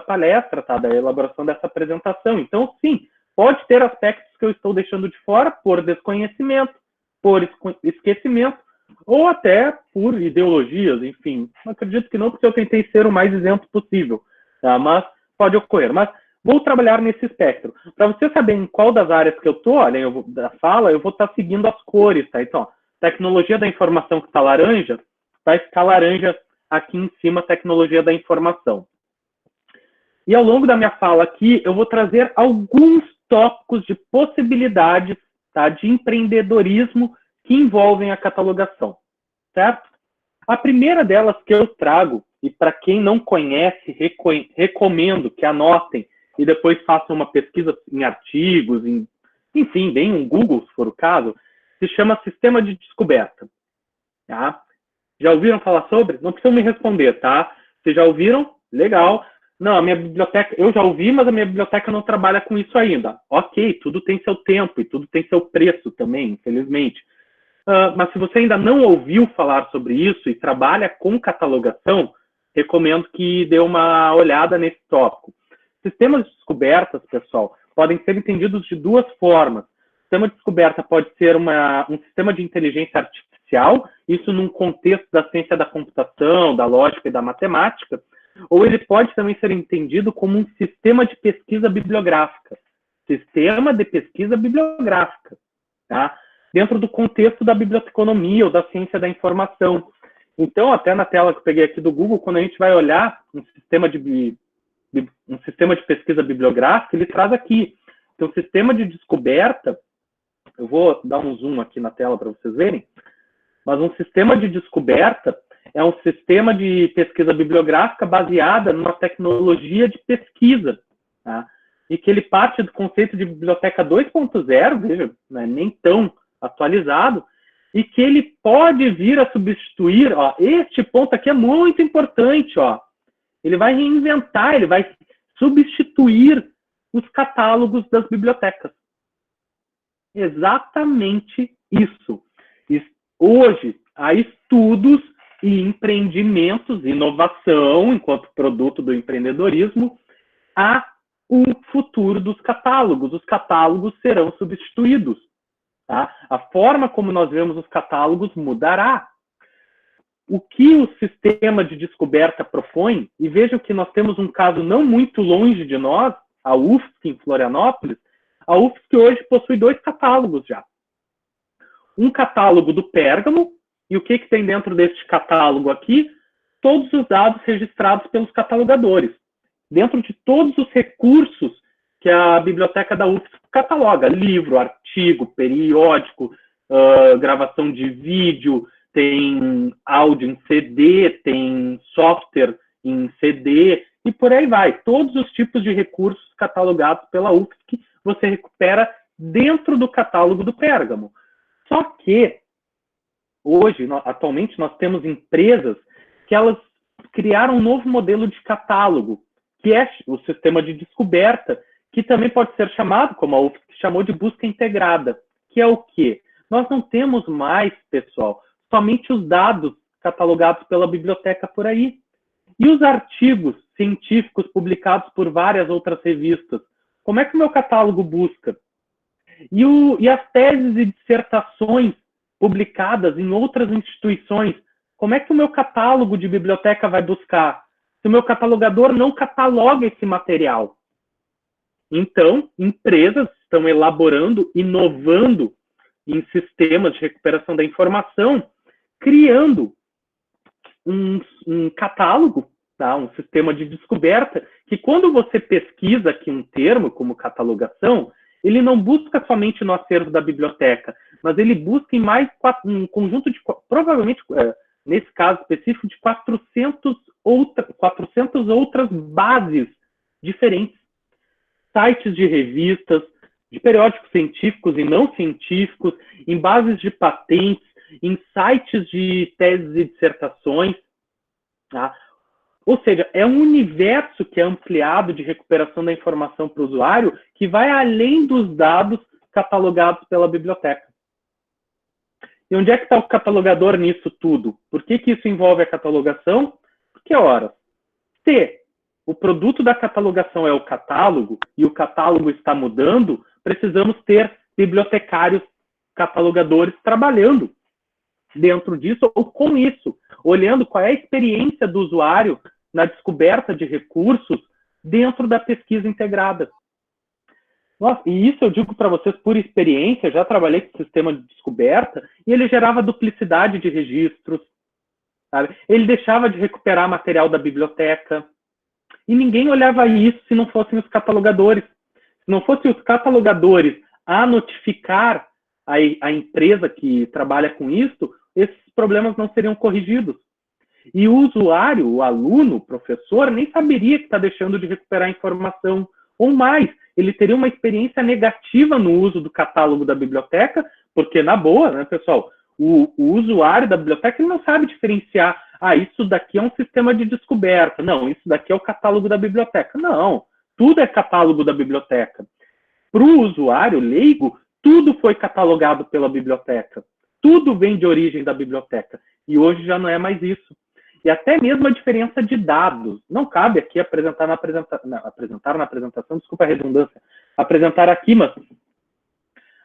palestra, tá? Da elaboração dessa apresentação. Então, sim, pode ter aspectos que eu estou deixando de fora por desconhecimento, por esquecimento, ou até por ideologias, enfim. Acredito que não, porque eu tentei ser o mais isento possível, tá? Mas pode ocorrer. Mas vou trabalhar nesse espectro. Para você saber em qual das áreas que eu estou, olha, da fala, eu vou estar seguindo as cores, tá? Então, tecnologia da informação que está laranja, vai ficar laranja aqui em cima, tecnologia da informação. E ao longo da minha fala aqui, eu vou trazer alguns tópicos de possibilidades, tá, de empreendedorismo que envolvem a catalogação, certo? A primeira delas que eu trago, e para quem não conhece, recomendo que anotem e depois façam uma pesquisa em artigos, enfim, deem um Google, se for o caso, se chama sistema de descoberta. Tá? Já ouviram falar sobre? Não precisam me responder, tá? Se já ouviram, legal. Não, a minha biblioteca, eu já ouvi, mas a minha biblioteca não trabalha com isso ainda. Ok, tudo tem seu tempo e tudo tem seu preço também, infelizmente. Mas se você ainda não ouviu falar sobre isso e trabalha com catalogação, recomendo que dê uma olhada nesse tópico. Sistemas de descobertas, pessoal, podem ser entendidos de duas formas. O sistema de descoberta pode ser um sistema de inteligência artificial, isso num contexto da ciência da computação, da lógica e da matemática, ou ele pode também ser entendido como um sistema de pesquisa bibliográfica. Sistema de pesquisa bibliográfica, tá? Dentro do contexto da biblioteconomia ou da ciência da informação. Então, até na tela que eu peguei aqui do Google, quando a gente vai olhar um sistema de pesquisa bibliográfica, ele traz aqui. Então, sistema de descoberta, eu vou dar um zoom aqui na tela para vocês verem, mas um sistema de descoberta é um sistema de pesquisa bibliográfica baseada numa tecnologia de pesquisa, tá? E que ele parte do conceito de biblioteca 2.0, veja, não é nem tão atualizado, e que ele pode vir a substituir, ó, este ponto aqui é muito importante, ó, ele vai reinventar, ele vai substituir os catálogos das bibliotecas. Exatamente isso. Hoje, há estudos e empreendimentos, inovação, enquanto produto do empreendedorismo, há o futuro dos catálogos. Os catálogos serão substituídos. Tá? A forma como nós vemos os catálogos mudará. O que o sistema de descoberta propõe, e vejam que nós temos um caso não muito longe de nós, a UFSC em Florianópolis, a UFSC hoje possui 2 catálogos já. Um catálogo do Pérgamo, e o que tem dentro deste catálogo aqui? Todos os dados registrados pelos catalogadores. Dentro de todos os recursos que a biblioteca da UFSC cataloga, livro, artigo, periódico, gravação de vídeo, tem áudio em CD, tem software em CD, e por aí vai. Todos os tipos de recursos catalogados pela UFSC você recupera dentro do catálogo do Pérgamo. Só que, hoje, atualmente, nós temos empresas que elas criaram um novo modelo de catálogo, que é o sistema de descoberta, que também pode ser chamado, como a UFSC chamou, de busca integrada, que é o quê? Nós não temos mais, pessoal, somente os dados catalogados pela biblioteca por aí. E os artigos científicos publicados por várias outras revistas? Como é que o meu catálogo busca? E as teses e dissertações publicadas em outras instituições, como é que o meu catálogo de biblioteca vai buscar? Se o meu catalogador não cataloga esse material. Então, empresas estão elaborando, inovando em sistemas de recuperação da informação, criando um catálogo, tá? Um sistema de descoberta, que quando você pesquisa aqui um termo, como catalogação, ele não busca somente no acervo da biblioteca, mas ele busca em mais um conjunto de, provavelmente, nesse caso específico, de 400 outras bases diferentes. Sites de revistas, de periódicos científicos e não científicos, em bases de patentes, em sites de teses e dissertações. Tá? Ou seja, é um universo que é ampliado de recuperação da informação para o usuário que vai além dos dados catalogados pela biblioteca. E onde é que está o catalogador nisso tudo? Por que isso envolve a catalogação? Porque, ora, se o produto da catalogação é o catálogo e o catálogo está mudando, precisamos ter bibliotecários catalogadores trabalhando dentro disso ou com isso, olhando qual é a experiência do usuário na descoberta de recursos dentro da pesquisa integrada. Nossa, e isso eu digo para vocês por experiência, já trabalhei com sistema de descoberta e ele gerava duplicidade de registros, sabe? Ele deixava de recuperar material da biblioteca e ninguém olhava isso se não fossem os catalogadores. Se não fossem os catalogadores a notificar a empresa que trabalha com isso, esses problemas não seriam corrigidos. E o usuário, o aluno, o professor, nem saberia que está deixando de recuperar informação. Ou mais, ele teria uma experiência negativa no uso do catálogo da biblioteca, porque, na boa, né, pessoal, o usuário da biblioteca ele não sabe diferenciar Ah, isso daqui é um sistema de descoberta. Não, isso daqui é o catálogo da biblioteca. Não, tudo é catálogo da biblioteca. Para o usuário leigo, tudo foi catalogado pela biblioteca. Tudo vem de origem da biblioteca. E hoje já não é mais isso. E até mesmo a diferença de dados. Não cabe aqui apresentar na apresentação, desculpa a redundância, apresentar aqui, mas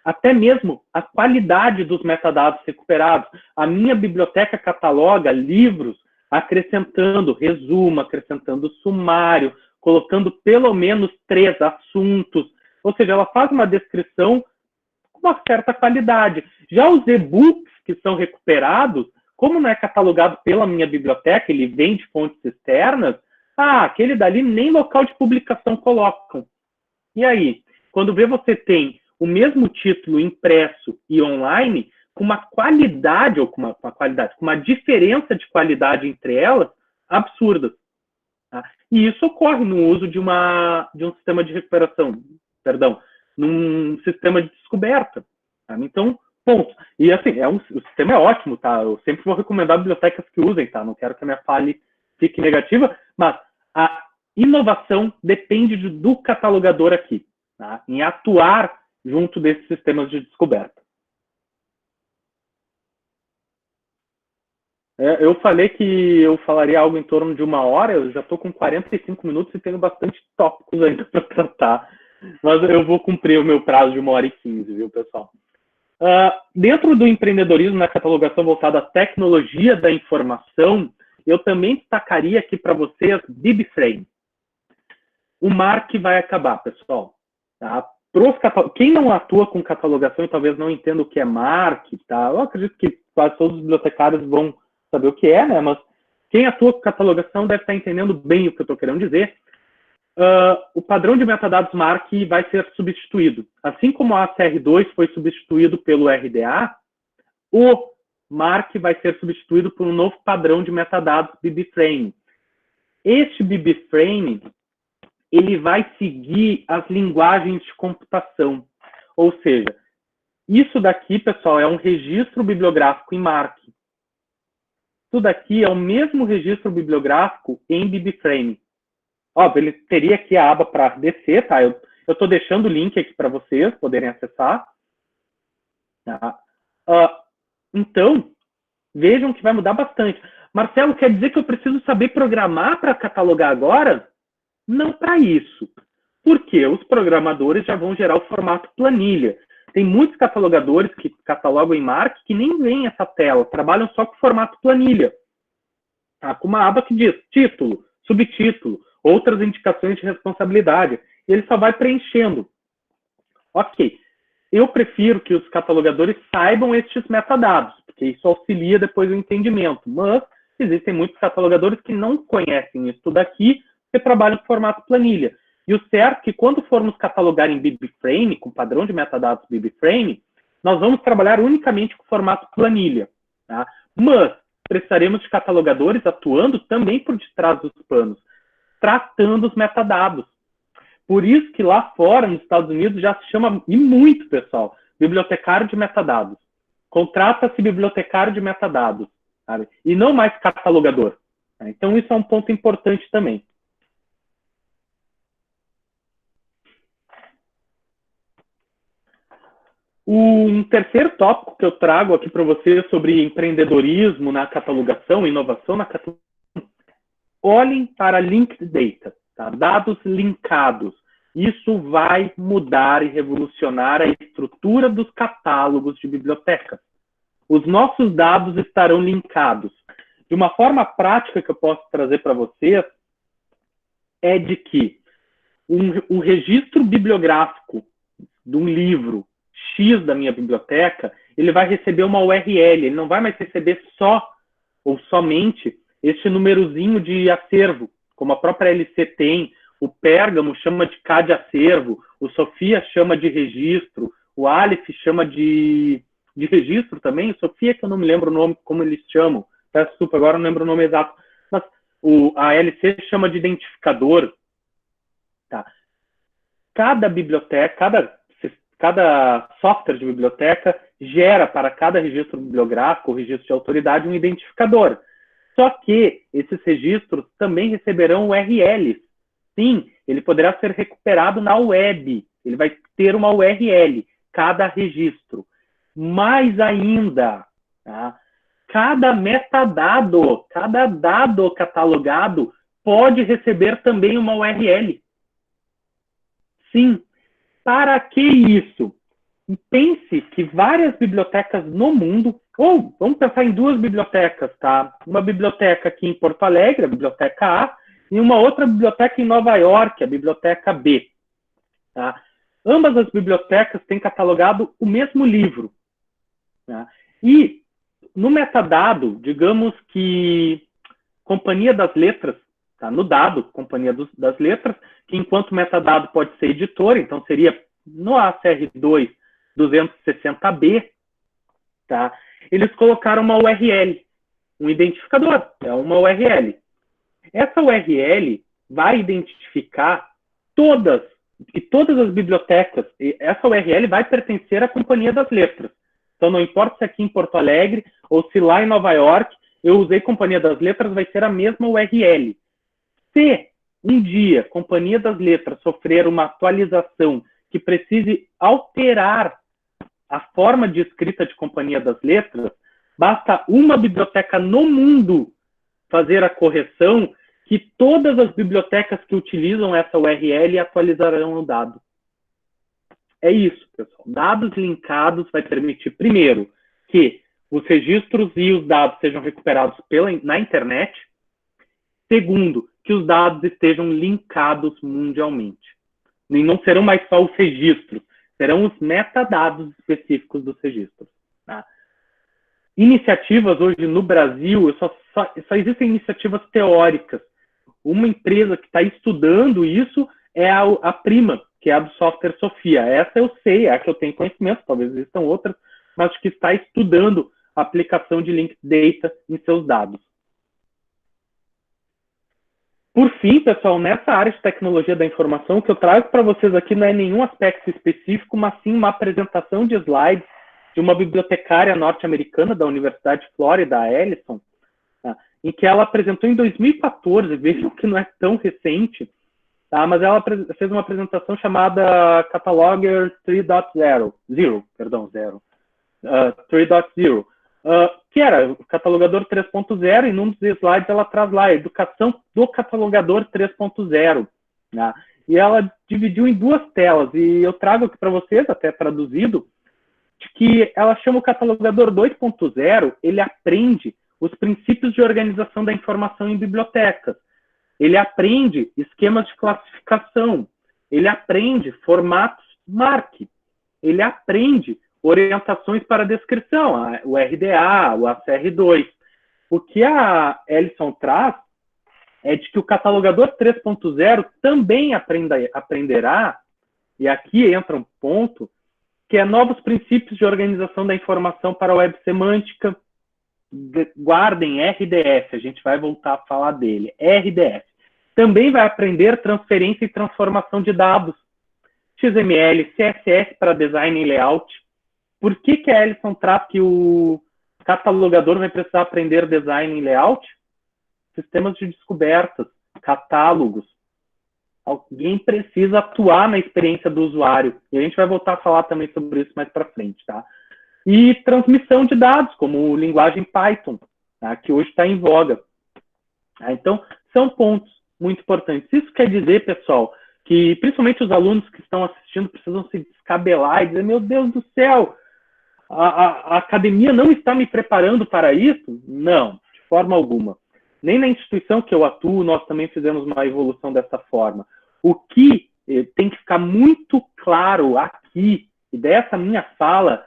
até mesmo a qualidade dos metadados recuperados. A minha biblioteca cataloga livros acrescentando resumo, acrescentando sumário, colocando pelo menos 3 assuntos. Ou seja, ela faz uma descrição com uma certa qualidade. Já os e-books que são recuperados, como não é catalogado pela minha biblioteca, ele vem de fontes externas, aquele dali nem local de publicação colocam. E aí, quando você tem o mesmo título impresso e online, com uma qualidade, ou com uma diferença de qualidade entre elas, absurda. Tá? E isso ocorre no uso de um sistema de recuperação, num sistema de descoberta. Tá? Então, ponto. E assim, o sistema é ótimo, tá? Eu sempre vou recomendar bibliotecas que usem, tá? Não quero que a minha fala fique negativa, mas a inovação depende do catalogador aqui, tá? Em atuar junto desses sistemas de descoberta. Eu falei que eu falaria algo em torno de 1 hora, eu já estou com 45 minutos e tenho bastante tópicos ainda para tratar, mas eu vou cumprir o meu prazo de 1 hora e 15, viu, pessoal? Dentro do empreendedorismo na catalogação voltada à tecnologia da informação, eu também destacaria aqui para vocês BibFrame. O MARC vai acabar, pessoal. Tá? Quem não atua com catalogação e talvez não entenda o que é MARC, tá? Eu acredito que quase todos os bibliotecários vão saber o que é, né? Mas quem atua com catalogação deve estar entendendo bem o que eu estou querendo dizer. O padrão de metadados MARC vai ser substituído. Assim como a ACR2 foi substituído pelo RDA, o MARC vai ser substituído por um novo padrão de metadados BibFrame. Este BibFrame ele vai seguir as linguagens de computação. Ou seja, isso daqui, pessoal, é um registro bibliográfico em MARC. Isso daqui é o mesmo registro bibliográfico em BibFrame. Óbvio, ele teria aqui a aba para descer, tá? Eu estou deixando o link aqui para vocês poderem acessar. Tá? Então, vejam que vai mudar bastante. Marcelo, quer dizer que eu preciso saber programar para catalogar agora? Não para isso. Porque os programadores já vão gerar o formato planilha. Tem muitos catalogadores que catalogam em MARC que nem veem essa tela, trabalham só com o formato planilha. Tá? Com uma aba que diz título, subtítulo, outras indicações de responsabilidade. Ele só vai preenchendo. Ok. Eu prefiro que os catalogadores saibam estes metadados, porque isso auxilia depois o entendimento. Mas existem muitos catalogadores que não conhecem isso daqui, que trabalham com formato planilha. E o certo é que quando formos catalogar em BibFrame, com padrão de metadados BibFrame, nós vamos trabalhar unicamente com formato planilha. Tá? Mas precisaremos de catalogadores atuando também por detrás dos panos, tratando os metadados. Por isso que lá fora, nos Estados Unidos, já se chama, e muito, pessoal, bibliotecário de metadados. Contrata-se bibliotecário de metadados, sabe? E não mais catalogador. Tá? Então, isso é um ponto importante também. Um terceiro tópico que eu trago aqui para vocês sobre empreendedorismo na catalogação, inovação na catalogação, olhem para linked data, tá? Dados linkados. Isso vai mudar e revolucionar a estrutura dos catálogos de bibliotecas. Os nossos dados estarão linkados. De uma forma prática que eu posso trazer para vocês é de que um registro bibliográfico de um livro X da minha biblioteca, ele vai receber uma URL, ele não vai mais receber só ou somente este númerozinho de acervo, como a própria LC tem, o Pérgamo chama de K de acervo, o Sofia chama de registro, o Aleph chama de registro também, o Sofia que eu não me lembro o nome, como eles chamam, peço desculpa, agora não lembro o nome exato, mas a LC chama de identificador. Tá? Cada biblioteca, cada software de biblioteca gera para cada registro bibliográfico, ou registro de autoridade, um identificador. Só que esses registros também receberão URLs. Sim, ele poderá ser recuperado na web. Ele vai ter uma URL, cada registro. Mais ainda, tá? Cada metadado, cada dado catalogado pode receber também uma URL. Sim. Para que isso? Pense que várias bibliotecas no mundo, ou vamos pensar em duas bibliotecas, tá? Uma biblioteca aqui em Porto Alegre, a Biblioteca A, e uma outra biblioteca em Nova York, a Biblioteca B. Tá? Ambas as bibliotecas têm catalogado o mesmo livro. Tá? E no metadado, digamos que Companhia das Letras, tá? No dado, Companhia das Letras, que enquanto metadado pode ser editor, então seria no ACR2 260B, tá? Eles colocaram uma URL, um identificador, é uma URL. Essa URL vai identificar todas as bibliotecas, e essa URL vai pertencer à Companhia das Letras. Então não importa se aqui em Porto Alegre ou se lá em Nova York eu usei Companhia das Letras, vai ser a mesma URL. Se um dia Companhia das Letras sofrer uma atualização que precise alterar a forma de escrita de Companhia das Letras, basta uma biblioteca no mundo fazer a correção que todas as bibliotecas que utilizam essa URL atualizarão o dado. É isso, pessoal. Dados linkados vai permitir, primeiro, que os registros e os dados sejam recuperados na internet. Segundo, que os dados estejam linkados mundialmente. E não serão mais só os registros, serão os metadados específicos dos registros. Tá? Iniciativas hoje no Brasil, só existem iniciativas teóricas. Uma empresa que está estudando isso é a Prima, que é a do software Sofia. Essa eu sei, é a que eu tenho conhecimento, talvez existam outras, mas que está estudando a aplicação de linked data em seus dados. Por fim, pessoal, nessa área de tecnologia da informação, o que eu trago para vocês aqui não é nenhum aspecto específico, mas sim uma apresentação de slides de uma bibliotecária norte-americana da Universidade de Flórida, a Ellison, tá? Em que ela apresentou em 2014, vejam que não é tão recente, tá? Mas ela fez uma apresentação chamada Cataloger 3.0, que era o catalogador 3.0, e num dos slides ela traz lá a educação do catalogador 3.0. Né? E ela dividiu em duas telas, e eu trago aqui para vocês, até traduzido, de que ela chama o catalogador 2.0, ele aprende os princípios de organização da informação em bibliotecas. Ele aprende esquemas de classificação, ele aprende formatos MARC, ele aprende orientações para descrição, o RDA, o ACR2. O que a Ellison traz é de que o catalogador 3.0 também aprenderá, e aqui entra um ponto, que é novos princípios de organização da informação para a web semântica. Guardem RDF, a gente vai voltar a falar dele. RDF. Também vai aprender transferência e transformação de dados. XML, CSS para design e layout. Por que a Ellison traz que o catalogador vai precisar aprender design e layout? Sistemas de descobertas, catálogos. Alguém precisa atuar na experiência do usuário. E a gente vai voltar a falar também sobre isso mais para frente, tá? E transmissão de dados, como linguagem Python, tá? Que hoje está em voga. Tá? Então, são pontos muito importantes. Isso quer dizer, pessoal, que principalmente os alunos que estão assistindo precisam se descabelar e dizer, meu Deus do céu, a academia não está me preparando para isso? Não, de forma alguma. Nem na instituição que eu atuo, nós também fizemos uma evolução dessa forma. O que tem que ficar muito claro aqui, e dessa minha fala,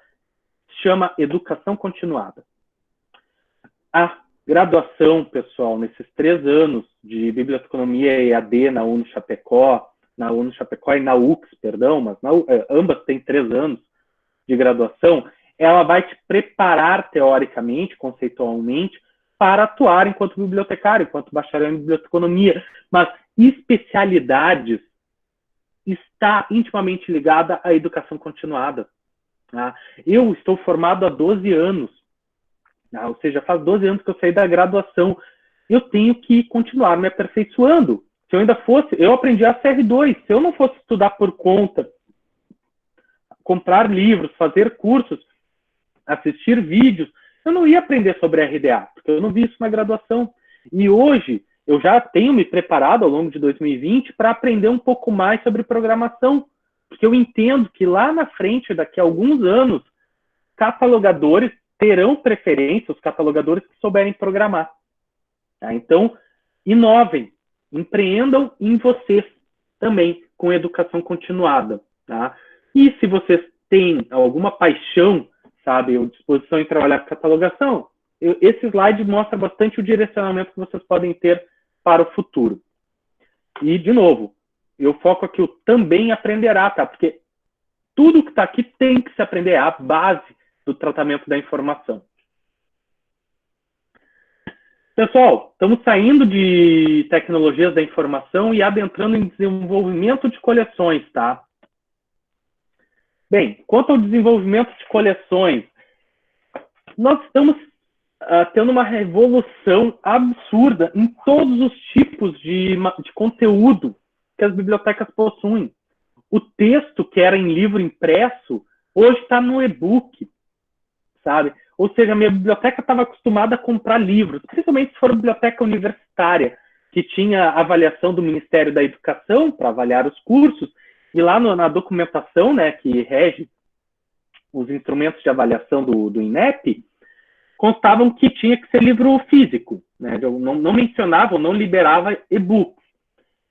chama educação continuada. A graduação, pessoal, nesses 3 anos de biblioteconomia e EAD na UNO Chapecó e na UX, perdão, mas ambas têm 3 anos de graduação, ela vai te preparar teoricamente, conceitualmente, para atuar enquanto bibliotecário, enquanto bacharel em biblioteconomia. Mas especialidades está intimamente ligada à educação continuada. Tá? Eu estou formado há 12 anos, tá? Ou seja, faz 12 anos que eu saí da graduação. eu tenho que continuar me aperfeiçoando. Se eu ainda fosse, eu aprendi a CR2, se eu não fosse estudar por conta, comprar livros, fazer cursos, assistir vídeos, eu não ia aprender sobre RDA, porque eu não vi isso na graduação. E hoje, eu já tenho me preparado ao longo de 2020 para aprender um pouco mais sobre programação, porque eu entendo que lá na frente, daqui a alguns anos, catalogadores terão preferência, os catalogadores que souberem programar. Tá? Então, inovem, empreendam em vocês também com educação continuada. Tá? E se vocês têm alguma paixão, sabe, ou disposição em trabalhar com catalogação, esse slide mostra bastante o direcionamento que vocês podem ter para o futuro. E, de novo, eu foco aqui o também aprenderá, tá? Porque tudo que está aqui tem que se aprender, é a base do tratamento da informação. Pessoal, estamos saindo de tecnologias da informação e adentrando em desenvolvimento de coleções, tá? Bem, quanto ao desenvolvimento de coleções, nós estamos tendo uma revolução absurda em todos os tipos de conteúdo que as bibliotecas possuem. O texto que era em livro impresso, hoje está no e-book, sabe? Ou seja, a minha biblioteca estava acostumada a comprar livros, principalmente se for biblioteca universitária, que tinha avaliação do Ministério da Educação para avaliar os cursos, e lá na documentação, né, que rege os instrumentos de avaliação do INEP, constavam que tinha que ser livro físico, né? Não mencionavam, não liberava e-books.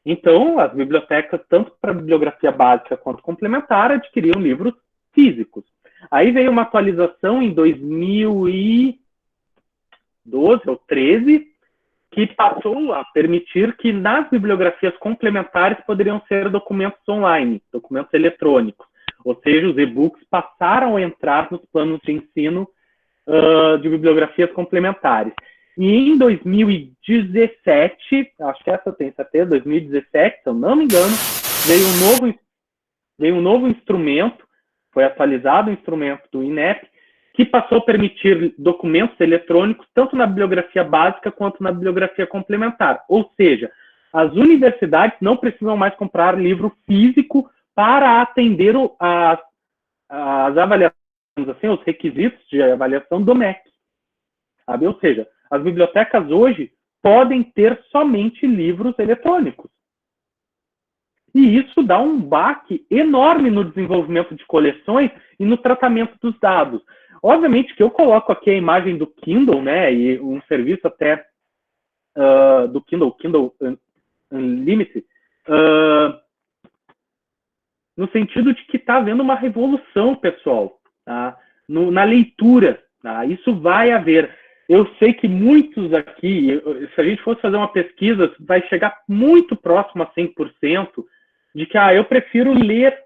Então, as bibliotecas, tanto para bibliografia básica quanto complementar, adquiriam livros físicos. Aí veio uma atualização em 2012 ou 2013, que passou a permitir que nas bibliografias complementares poderiam ser documentos online, documentos eletrônicos. Ou seja, os e-books passaram a entrar nos planos de ensino de bibliografias complementares. E em 2017, acho que essa eu tenho certeza, 2017, se eu não me engano, veio um novo instrumento, foi atualizado o instrumento do INEP, que passou a permitir documentos eletrônicos tanto na bibliografia básica quanto na bibliografia complementar. Ou seja, as universidades não precisam mais comprar livro físico para atender as avaliações, assim, os requisitos de avaliação do MEC. Sabe? Ou seja, as bibliotecas hoje podem ter somente livros eletrônicos. E isso dá um baque enorme no desenvolvimento de coleções e no tratamento dos dados. Obviamente que eu coloco aqui a imagem do Kindle, né, e um serviço até do Kindle Unlimited, no sentido de que está havendo uma revolução, pessoal, tá? Na leitura. Tá? Isso vai haver. Eu sei que muitos aqui, se a gente fosse fazer uma pesquisa, vai chegar muito próximo a 100%, de que eu prefiro ler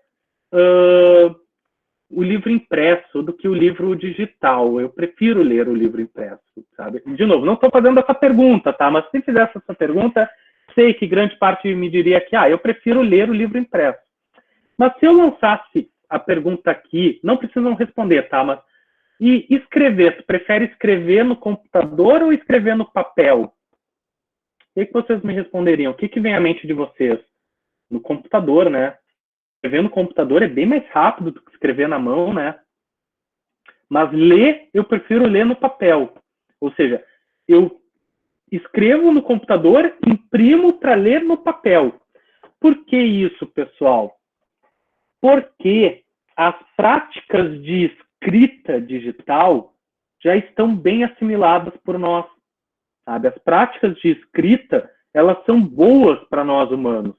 o livro impresso do que o livro digital. Eu prefiro ler o livro impresso, sabe? De novo, não estou fazendo essa pergunta, tá? Mas se fizesse essa pergunta, sei que grande parte me diria que eu prefiro ler o livro impresso. Mas se eu lançasse a pergunta aqui, não precisam responder, tá? Mas e escrever, tu prefere escrever no computador ou escrever no papel? O que vocês me responderiam? O que vem à mente de vocês? No computador, né? Escrever no computador é bem mais rápido do que escrever na mão, né? Mas ler, eu prefiro ler no papel. Ou seja, eu escrevo no computador, imprimo para ler no papel. Por que isso, pessoal? Porque as práticas de escrita digital já estão bem assimiladas por nós. Sabe? As práticas de escrita, elas são boas para nós humanos.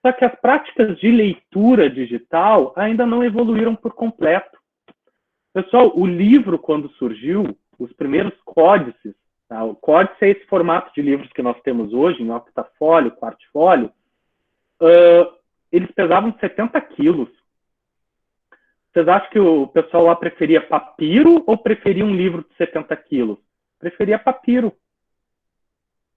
Só que as práticas de leitura digital ainda não evoluíram por completo. Pessoal, o livro, quando surgiu, os primeiros códices, tá? O códice é esse formato de livros que nós temos hoje, em octafólio, quartifólio, eles pesavam 70 quilos. Vocês acham que o pessoal lá preferia papiro ou preferia um livro de 70 quilos? Preferia papiro.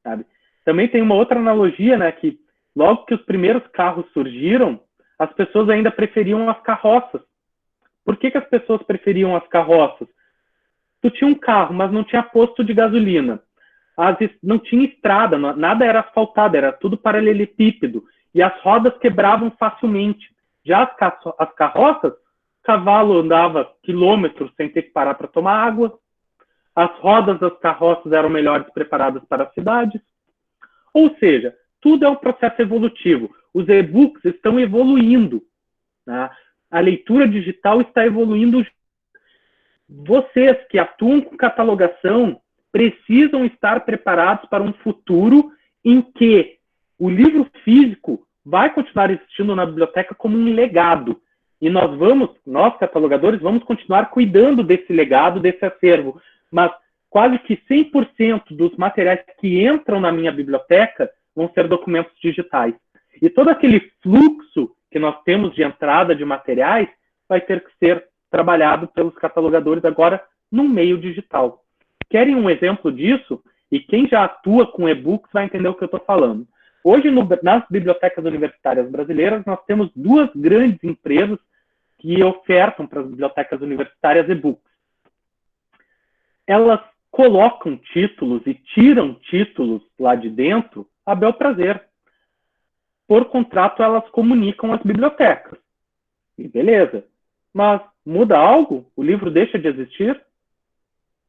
Sabe? Também tem uma outra analogia, né, que logo que os primeiros carros surgiram, as pessoas ainda preferiam as carroças. Por que as pessoas preferiam as carroças? Tu tinha um carro, mas não tinha posto de gasolina. não tinha estrada, nada era asfaltado, era tudo paralelepípedo, e as rodas quebravam facilmente. Já as carroças, o cavalo andava quilômetros sem ter que parar para tomar água, as rodas das carroças eram melhores preparadas para as cidades. Ou seja, tudo é um processo evolutivo. Os e-books estão evoluindo, né? A leitura digital está evoluindo. Vocês que atuam com catalogação precisam estar preparados para um futuro em que o livro físico vai continuar existindo na biblioteca como um legado. E nós catalogadores, vamos continuar cuidando desse legado, desse acervo. Mas quase que 100% dos materiais que entram na minha biblioteca vão ser documentos digitais. E todo aquele fluxo que nós temos de entrada de materiais vai ter que ser trabalhado pelos catalogadores agora no meio digital. Querem um exemplo disso? E quem já atua com e-books vai entender o que eu estou falando. Hoje, nas bibliotecas universitárias brasileiras, nós temos 2 grandes empresas que ofertam para as bibliotecas universitárias e-books. Elas colocam títulos e tiram títulos lá de dentro a bel prazer. Por contrato, elas comunicam às bibliotecas. E beleza. Mas muda algo? O livro deixa de existir?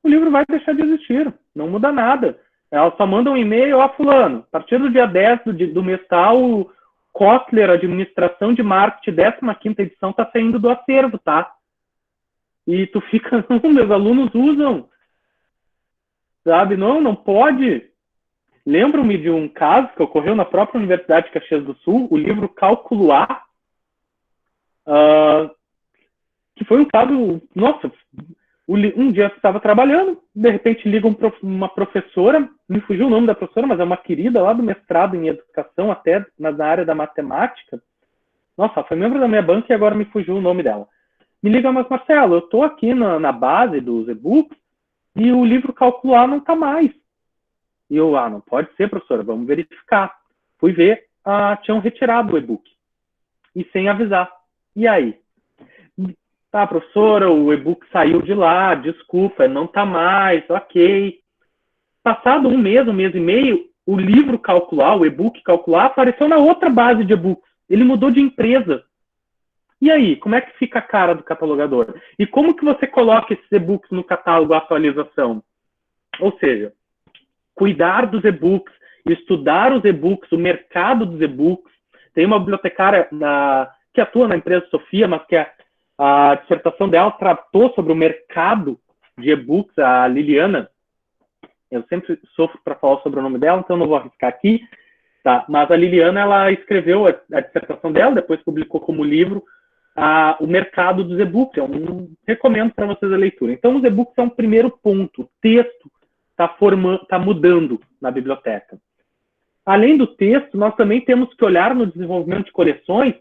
O livro vai deixar de existir. Não muda nada. Elas só mandam um e-mail, fulano, a partir do dia 10 do mês tal, Kotler, Administração de Marketing, 15ª edição, está saindo do acervo, tá? E tu fica, meus alunos usam. Sabe? Não pode. Lembro-me de um caso que ocorreu na própria Universidade de Caxias do Sul, o livro Cálculo A, que foi um caso, nossa, um dia eu estava trabalhando, de repente liga uma professora, me fugiu o nome da professora, mas é uma querida lá do mestrado em educação, até na área da matemática. Nossa, foi membro da minha banca e agora me fugiu o nome dela. Me liga, mas Marcelo, eu estou aqui na base dos e-books e o livro Cálculo A não está mais. E eu, não pode ser, professora, vamos verificar. Fui ver, tinham retirado o e-book. E sem avisar. E aí? Tá, professora, o e-book saiu de lá, desculpa, não tá mais, ok. Passado um mês e meio, o livro Calcular, o e-book Calcular, apareceu na outra base de e-books. Ele mudou de empresa. E aí, como é que fica a cara do catalogador? E como que você coloca esses e-books no catálogo atualização? Ou seja, cuidar dos e-books, estudar os e-books, o mercado dos e-books. Tem uma bibliotecária que atua na empresa Sofia, mas que a dissertação dela tratou sobre o mercado de e-books, a Liliana. Eu sempre sofro para falar sobre o nome dela, então não vou arriscar aqui. Tá? Mas a Liliana, ela escreveu a dissertação dela, depois publicou como livro o mercado dos e-books. Eu recomendo para vocês a leitura. Então, os e-books é um primeiro ponto. O texto está mudando na biblioteca. Além do texto, nós também temos que olhar no desenvolvimento de coleções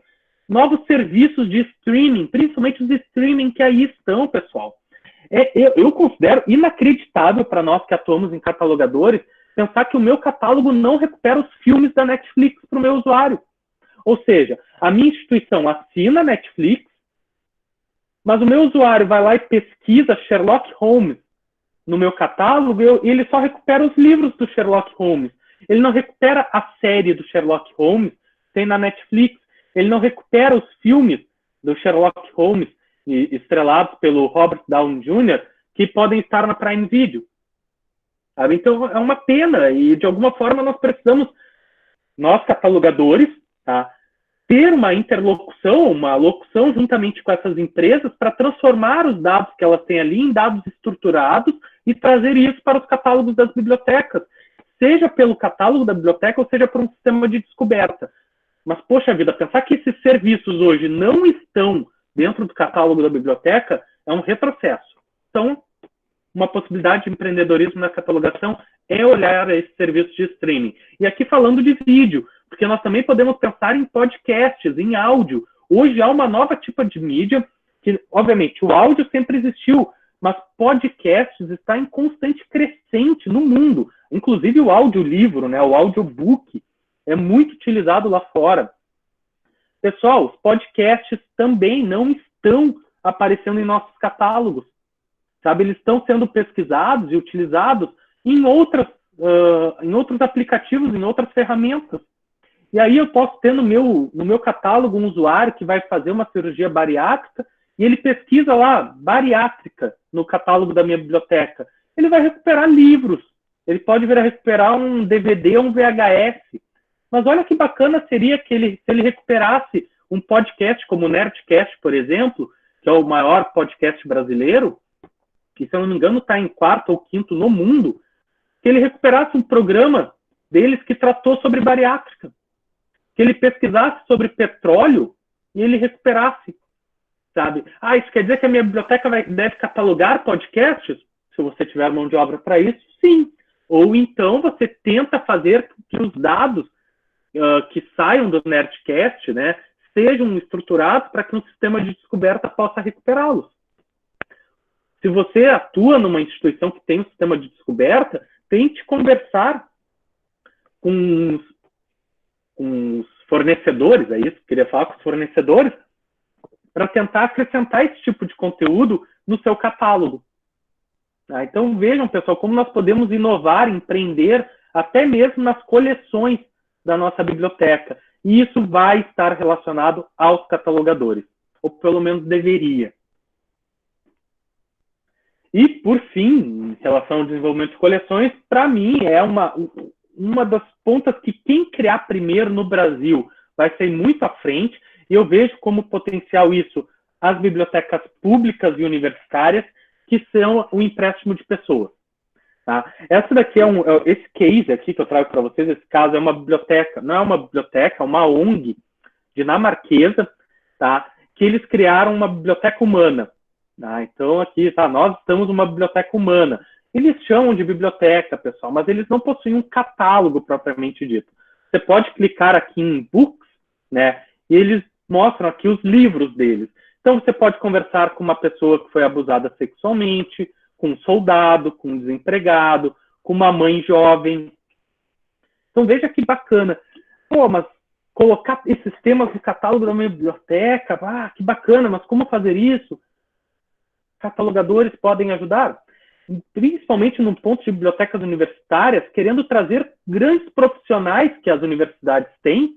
novos serviços de streaming, principalmente os streaming que aí estão, pessoal. Eu considero inacreditável para nós que atuamos em catalogadores pensar que o meu catálogo não recupera os filmes da Netflix para o meu usuário. Ou seja, a minha instituição assina Netflix, mas o meu usuário vai lá e pesquisa Sherlock Holmes no meu catálogo e ele só recupera os livros do Sherlock Holmes. Ele não recupera a série do Sherlock Holmes, tem na Netflix. Ele não recupera os filmes do Sherlock Holmes estrelados pelo Robert Downey Jr., que podem estar na Prime Video. Sabe? Então, é uma pena. E, de alguma forma, nós precisamos, nós catalogadores, tá, ter uma interlocução, uma locução juntamente com essas empresas para transformar os dados que elas têm ali em dados estruturados e trazer isso para os catálogos das bibliotecas, seja pelo catálogo da biblioteca ou seja por um sistema de descoberta. Mas, poxa vida, pensar que esses serviços hoje não estão dentro do catálogo da biblioteca é um retrocesso. Então, uma possibilidade de empreendedorismo na catalogação é olhar esses serviços de streaming. E aqui falando de vídeo, porque nós também podemos pensar em podcasts, em áudio. Hoje há uma nova tipo de mídia, que, obviamente, o áudio sempre existiu, mas podcasts está em constante crescente no mundo. Inclusive o audiolivro, né, o audiobook, é muito utilizado lá fora. Pessoal, os podcasts também não estão aparecendo em nossos catálogos. Sabe, eles estão sendo pesquisados e utilizados em outras aplicativos, em outras ferramentas. E aí eu posso ter no meu catálogo um usuário que vai fazer uma cirurgia bariátrica e ele pesquisa lá, bariátrica, no catálogo da minha biblioteca. Ele vai recuperar livros. Ele pode vir a recuperar um DVD ou um VHS. Mas olha que bacana seria que se ele recuperasse um podcast como o Nerdcast, por exemplo, que é o maior podcast brasileiro, que, se eu não me engano, está em 4º ou 5º no mundo, que ele recuperasse um programa deles que tratou sobre bariátrica. Que ele pesquisasse sobre petróleo e ele recuperasse, sabe? Isso quer dizer que a minha biblioteca deve catalogar podcasts? Se você tiver mão de obra para isso, sim. Ou então você tenta fazer que os dados que saiam do Nerdcast, né, sejam estruturados para que um sistema de descoberta possa recuperá-los. Se você atua numa instituição que tem um sistema de descoberta, tente conversar com os fornecedores, é isso que eu queria falar, com os fornecedores, para tentar acrescentar esse tipo de conteúdo no seu catálogo. Então vejam, pessoal, como nós podemos inovar, empreender, até mesmo nas coleções da nossa biblioteca. E isso vai estar relacionado aos catalogadores, ou pelo menos deveria. E, por fim, em relação ao desenvolvimento de coleções, para mim é uma das pontas que quem criar primeiro no Brasil vai ser muito à frente, e eu vejo como potencial isso as bibliotecas públicas e universitárias, que são o empréstimo de pessoas. Tá? Essa daqui esse case aqui que eu trago para vocês, esse caso é uma biblioteca, não é uma biblioteca, é uma ONG dinamarquesa, tá? Que eles criaram uma biblioteca humana. Tá? Então aqui, nós estamos numa biblioteca humana. Eles chamam de biblioteca, pessoal, mas eles não possuem um catálogo propriamente dito. Você pode clicar aqui em Books, né? E eles mostram aqui os livros deles. Então você pode conversar com uma pessoa que foi abusada sexualmente, com um soldado, com um desempregado, com uma mãe jovem. Então veja que bacana. Mas colocar esses temas no catálogo da minha biblioteca, que bacana, mas como fazer isso? Catalogadores podem ajudar, principalmente no ponto de bibliotecas universitárias, querendo trazer grandes profissionais que as universidades têm,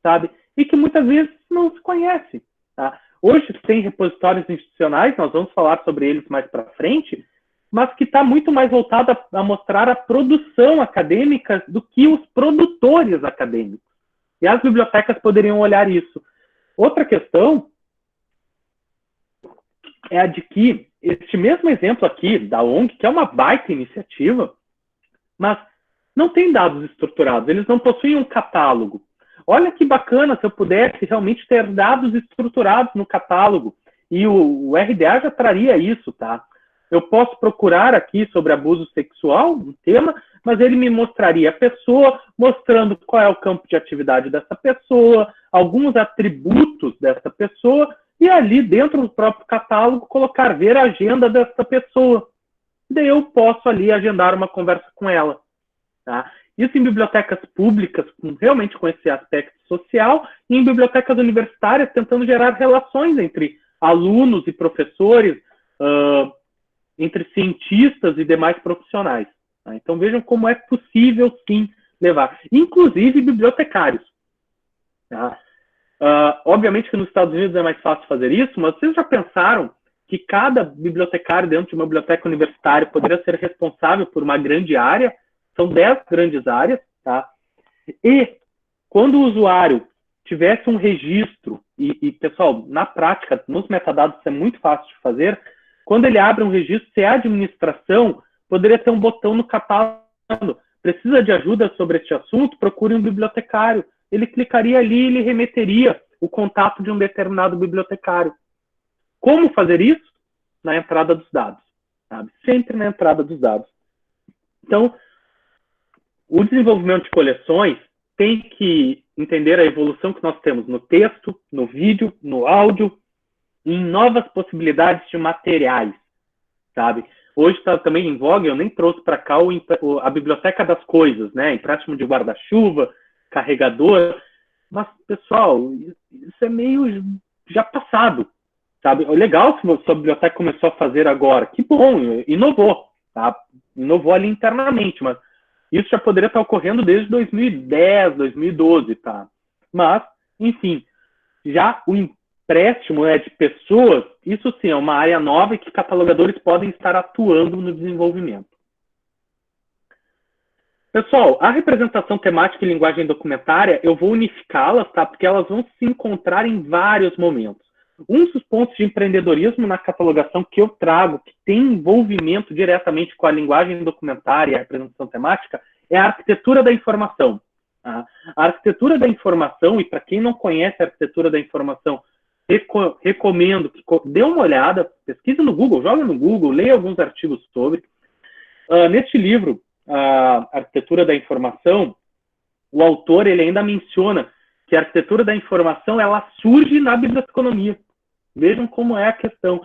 sabe? E que muitas vezes não se conhecem. Tá? Hoje tem repositórios institucionais, nós vamos falar sobre eles mais para frente, mas que está muito mais voltado a mostrar a produção acadêmica do que os produtores acadêmicos. E as bibliotecas poderiam olhar isso. Outra questão é a de que este mesmo exemplo aqui da ONG, que é uma baita iniciativa, mas não tem dados estruturados, eles não possuem um catálogo. Olha que bacana se eu pudesse realmente ter dados estruturados no catálogo, e o RDA já traria isso, tá? Eu posso procurar aqui sobre abuso sexual, um tema, mas ele me mostraria a pessoa, mostrando qual é o campo de atividade dessa pessoa, alguns atributos dessa pessoa, e ali dentro do próprio catálogo colocar ver a agenda dessa pessoa. Daí eu posso ali agendar uma conversa com ela. Tá? Isso em bibliotecas públicas, realmente com esse aspecto social, e em bibliotecas universitárias, tentando gerar relações entre alunos e professores, entre cientistas e demais profissionais. Tá? Então vejam como é possível, sim, levar. Inclusive bibliotecários. Tá? Obviamente que nos Estados Unidos é mais fácil fazer isso, mas vocês já pensaram que cada bibliotecário dentro de uma biblioteca universitária poderia ser responsável por uma grande área? São 10 grandes áreas, tá? E quando o usuário tivesse um registro, e pessoal, na prática, nos metadados isso é muito fácil de fazer, quando ele abre um registro, se é administração, poderia ter um botão no catálogo, precisa de ajuda sobre este assunto, procure um bibliotecário. Ele clicaria ali e ele remeteria o contato de um determinado bibliotecário. Como fazer isso? Na entrada dos dados. Sabe? Sempre na entrada dos dados. Então, o desenvolvimento de coleções tem que entender a evolução que nós temos no texto, no vídeo, no áudio, em novas possibilidades de materiais. Sabe? Hoje está também em voga, eu nem trouxe para cá a biblioteca das coisas, né? Empréstimo de guarda-chuva, carregador, mas, pessoal, isso é meio já passado, sabe? É legal se a sua biblioteca começou a fazer agora, que bom, inovou, tá? Inovou ali internamente, mas Isso já poderia estar ocorrendo desde 2010, 2012, tá? Mas, enfim, já o empréstimo de pessoas, isso sim é uma área nova e que catalogadores podem estar atuando no desenvolvimento. Pessoal, a representação temática e linguagem documentária, eu vou unificá-las, tá? Porque elas vão se encontrar em vários momentos. Um dos pontos de empreendedorismo na catalogação que eu trago, que tem envolvimento diretamente com a linguagem documentária e a representação temática, é a arquitetura da informação. Tá? A arquitetura da informação, e para quem não conhece a arquitetura da informação, recomendo que dê uma olhada, pesquise no Google, joga no Google, leia alguns artigos sobre. Neste livro, a arquitetura da informação, o autor ele ainda menciona que a arquitetura da informação ela surge na biblioteconomia. Vejam como é a questão.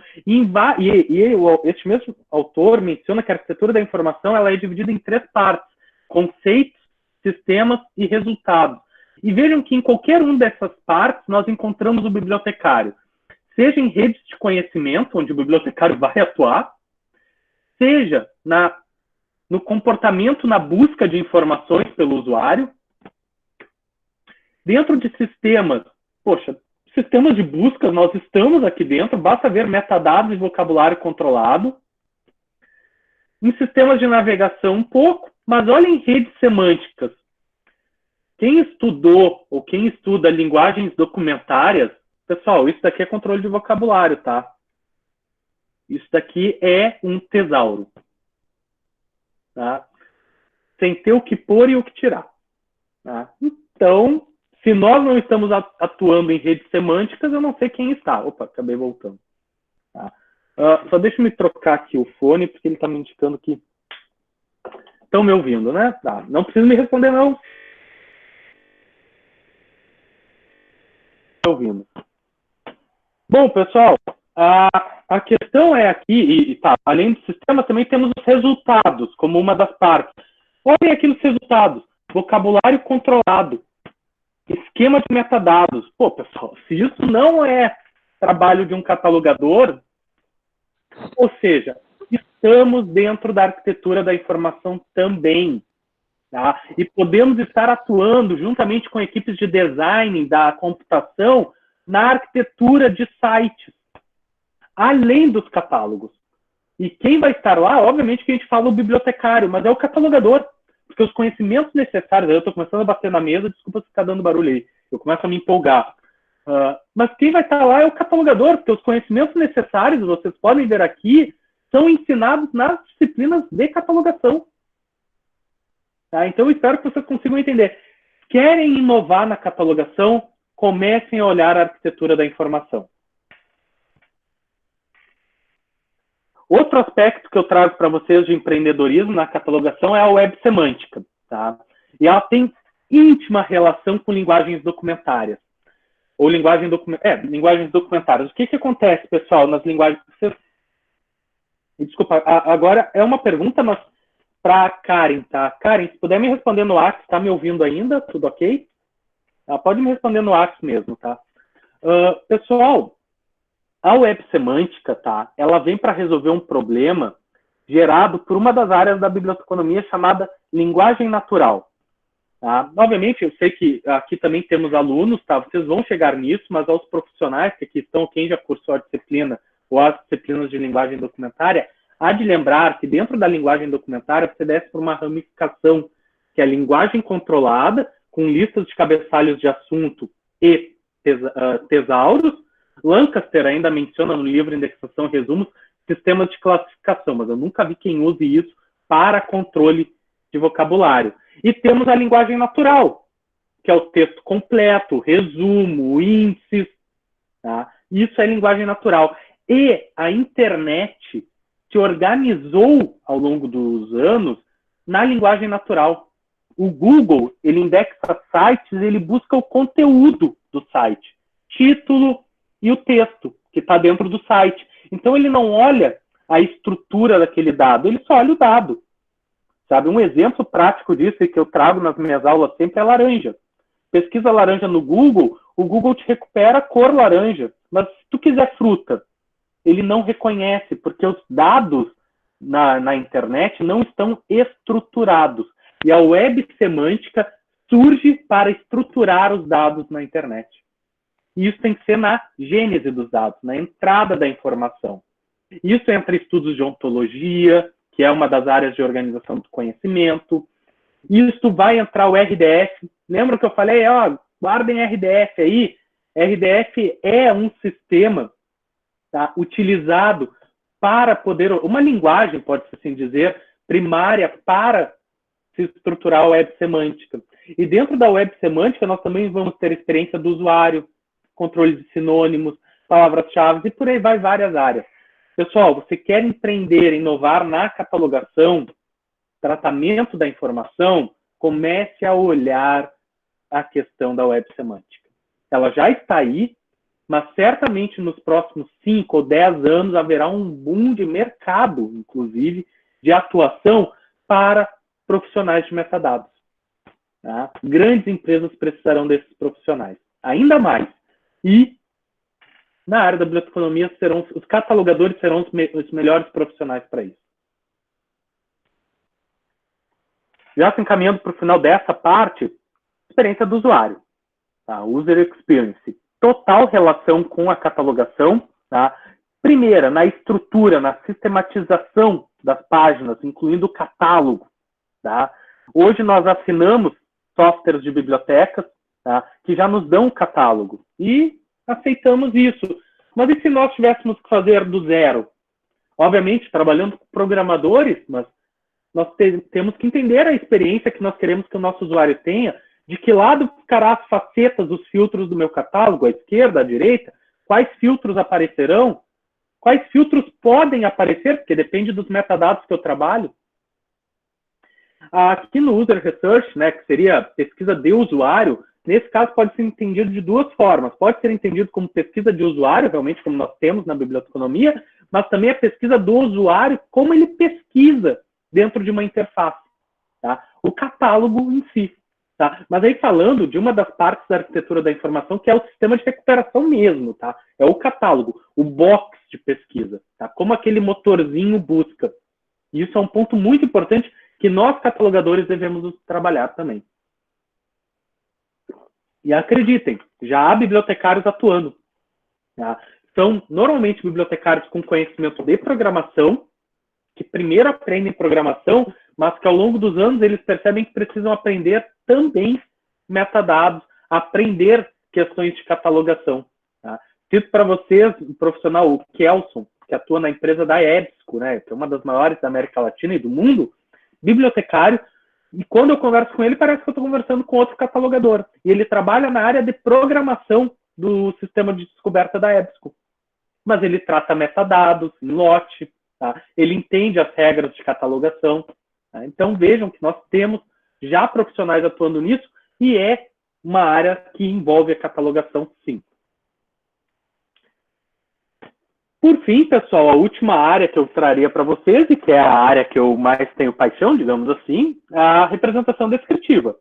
Este mesmo autor menciona que a arquitetura da informação ela é dividida em 3 partes: conceitos, sistemas e resultados. E vejam que em qualquer uma dessas partes nós encontramos o bibliotecário. Seja em redes de conhecimento, onde o bibliotecário vai atuar, seja no comportamento, na busca de informações pelo usuário. Dentro de sistemas, sistemas de busca, nós estamos aqui dentro, basta ver metadados e vocabulário controlado. Em sistemas de navegação um pouco, mas olhem redes semânticas. Quem estudou ou quem estuda linguagens documentárias, pessoal, isso daqui é controle de vocabulário, tá? Isso daqui é um tesauro. Tá? Sem ter o que pôr e o que tirar. Tá? Então, se nós não estamos atuando em redes semânticas, eu não sei quem está. Opa, acabei voltando. Tá? Só deixa eu me trocar aqui o fone, porque ele está me indicando que estão me ouvindo, né? Tá. Não precisa me responder, não. Estou ouvindo. Bom, pessoal, a questão é aqui, além do sistema, também temos os resultados, como uma das partes. Olhem aqui os resultados. Vocabulário controlado. Esquema de metadados. Pô, pessoal, se isso não é trabalho de um catalogador, ou seja, estamos dentro da arquitetura da informação também. Tá? E podemos estar atuando juntamente com equipes de design da computação na arquitetura de sites, além dos catálogos. E quem vai estar lá, obviamente que a gente fala o bibliotecário, mas é o catalogador, porque os conhecimentos necessários, eu estou começando a bater na mesa, desculpa se está dando barulho aí, eu começo a me empolgar. Mas quem vai estar lá é o catalogador, porque os conhecimentos necessários, vocês podem ver aqui, são ensinados nas disciplinas de catalogação. Tá? Então, eu espero que vocês consigam entender. Querem inovar na catalogação? Comecem a olhar a arquitetura da informação. Outro aspecto que eu trago para vocês de empreendedorismo na catalogação é a web semântica. Tá? E ela tem íntima relação com linguagens documentárias. Ou linguagens documentárias. O que acontece, pessoal, nas linguagens... Desculpa, agora é uma pergunta, mas para a Karen, tá? Karen, se puder me responder no WhatsApp, está me ouvindo ainda? Tudo ok? Pode me responder no WhatsApp mesmo, tá? Pessoal, a web semântica, tá? Ela vem para resolver um problema gerado por uma das áreas da biblioteconomia chamada linguagem natural. Tá? Obviamente, eu sei que aqui também temos alunos, tá? Vocês vão chegar nisso, mas aos profissionais que aqui estão, quem já cursou a disciplina ou as disciplinas de linguagem documentária, há de lembrar que dentro da linguagem documentária você desce por uma ramificação, que é a linguagem controlada, com listas de cabeçalhos de assunto e tesauros. Lancaster ainda menciona no livro Indexação e Resumos sistemas de classificação, mas eu nunca vi quem use isso para controle de vocabulário. E temos a linguagem natural, que é o texto completo, o resumo, índices. Tá? Isso é linguagem natural. E a internet se organizou ao longo dos anos na linguagem natural. O Google, ele indexa sites, ele busca o conteúdo do site, título e o texto que está dentro do site. Então, ele não olha a estrutura daquele dado, ele só olha o dado. Sabe? Um exemplo prático disso e que eu trago nas minhas aulas sempre é laranja. Pesquisa laranja no Google, o Google te recupera a cor laranja. Mas se tu quiser fruta, ele não reconhece, porque os dados na internet não estão estruturados. E a web semântica surge para estruturar os dados na internet. E isso tem que ser na gênese dos dados, na entrada da informação. Isso entra em estudos de ontologia, que é uma das áreas de organização do conhecimento. Isso vai entrar o RDF. Lembra que eu falei, ó, guardem RDF aí? RDF é um sistema, tá, utilizado para poder, uma linguagem, pode-se assim dizer, primária para se estruturar a web semântica. E dentro da web semântica, nós também vamos ter experiência do usuário, controle de sinônimos, palavras-chave, e por aí vai várias áreas. Pessoal, você quer empreender, inovar na catalogação, tratamento da informação, comece a olhar a questão da web semântica. Ela já está aí, mas certamente nos próximos 5 ou 10 anos haverá um boom de mercado, inclusive, de atuação para profissionais de metadados. Tá? Grandes empresas precisarão desses profissionais, ainda mais. E na área da biblioteconomia, os catalogadores serão os melhores profissionais para isso. Já se encaminhando para o final dessa parte, experiência do usuário. Tá? User Experience. Total relação com a catalogação. Tá? Primeira, na estrutura, na sistematização das páginas, incluindo o catálogo. Tá? Hoje nós assinamos softwares de bibliotecas, tá, que já nos dão um catálogo. E aceitamos isso. Mas e se nós tivéssemos que fazer do zero? Obviamente, trabalhando com programadores, mas nós temos que entender a experiência que nós queremos que o nosso usuário tenha, de que lado ficará as facetas, os filtros do meu catálogo, à esquerda, à direita, quais filtros aparecerão, quais filtros podem aparecer, porque depende dos metadados que eu trabalho. Aqui no User Research, né, que seria pesquisa de usuário, nesse caso pode ser entendido de duas formas. Pode ser entendido como pesquisa de usuário, realmente como nós temos na biblioteconomia, mas também a pesquisa do usuário, como ele pesquisa dentro de uma interface. Tá? O catálogo em si. Tá? Mas aí falando de uma das partes da arquitetura da informação, que é o sistema de recuperação mesmo. Tá? É o catálogo, o box de pesquisa. Tá? Como aquele motorzinho busca. E isso é um ponto muito importante que nós, catalogadores, devemos trabalhar também. E acreditem, já há bibliotecários atuando. Tá? São normalmente bibliotecários com conhecimento de programação, que primeiro aprendem programação, mas que ao longo dos anos eles percebem que precisam aprender também metadados, aprender questões de catalogação. Tá? Cito para vocês o profissional o Kelson, que atua na empresa da EBSCO, né, que é uma das maiores da América Latina e do mundo, bibliotecário, e quando eu converso com ele, parece que eu estou conversando com outro catalogador. E ele trabalha na área de programação do sistema de descoberta da EBSCO. Mas ele trata metadados, em lote, tá? Ele entende as regras de catalogação. Tá? Então vejam que nós temos já profissionais atuando nisso e é uma área que envolve a catalogação, sim. Por fim, pessoal, a última área que eu traria para vocês, e que é a área que eu mais tenho paixão, digamos assim, é a representação descritiva.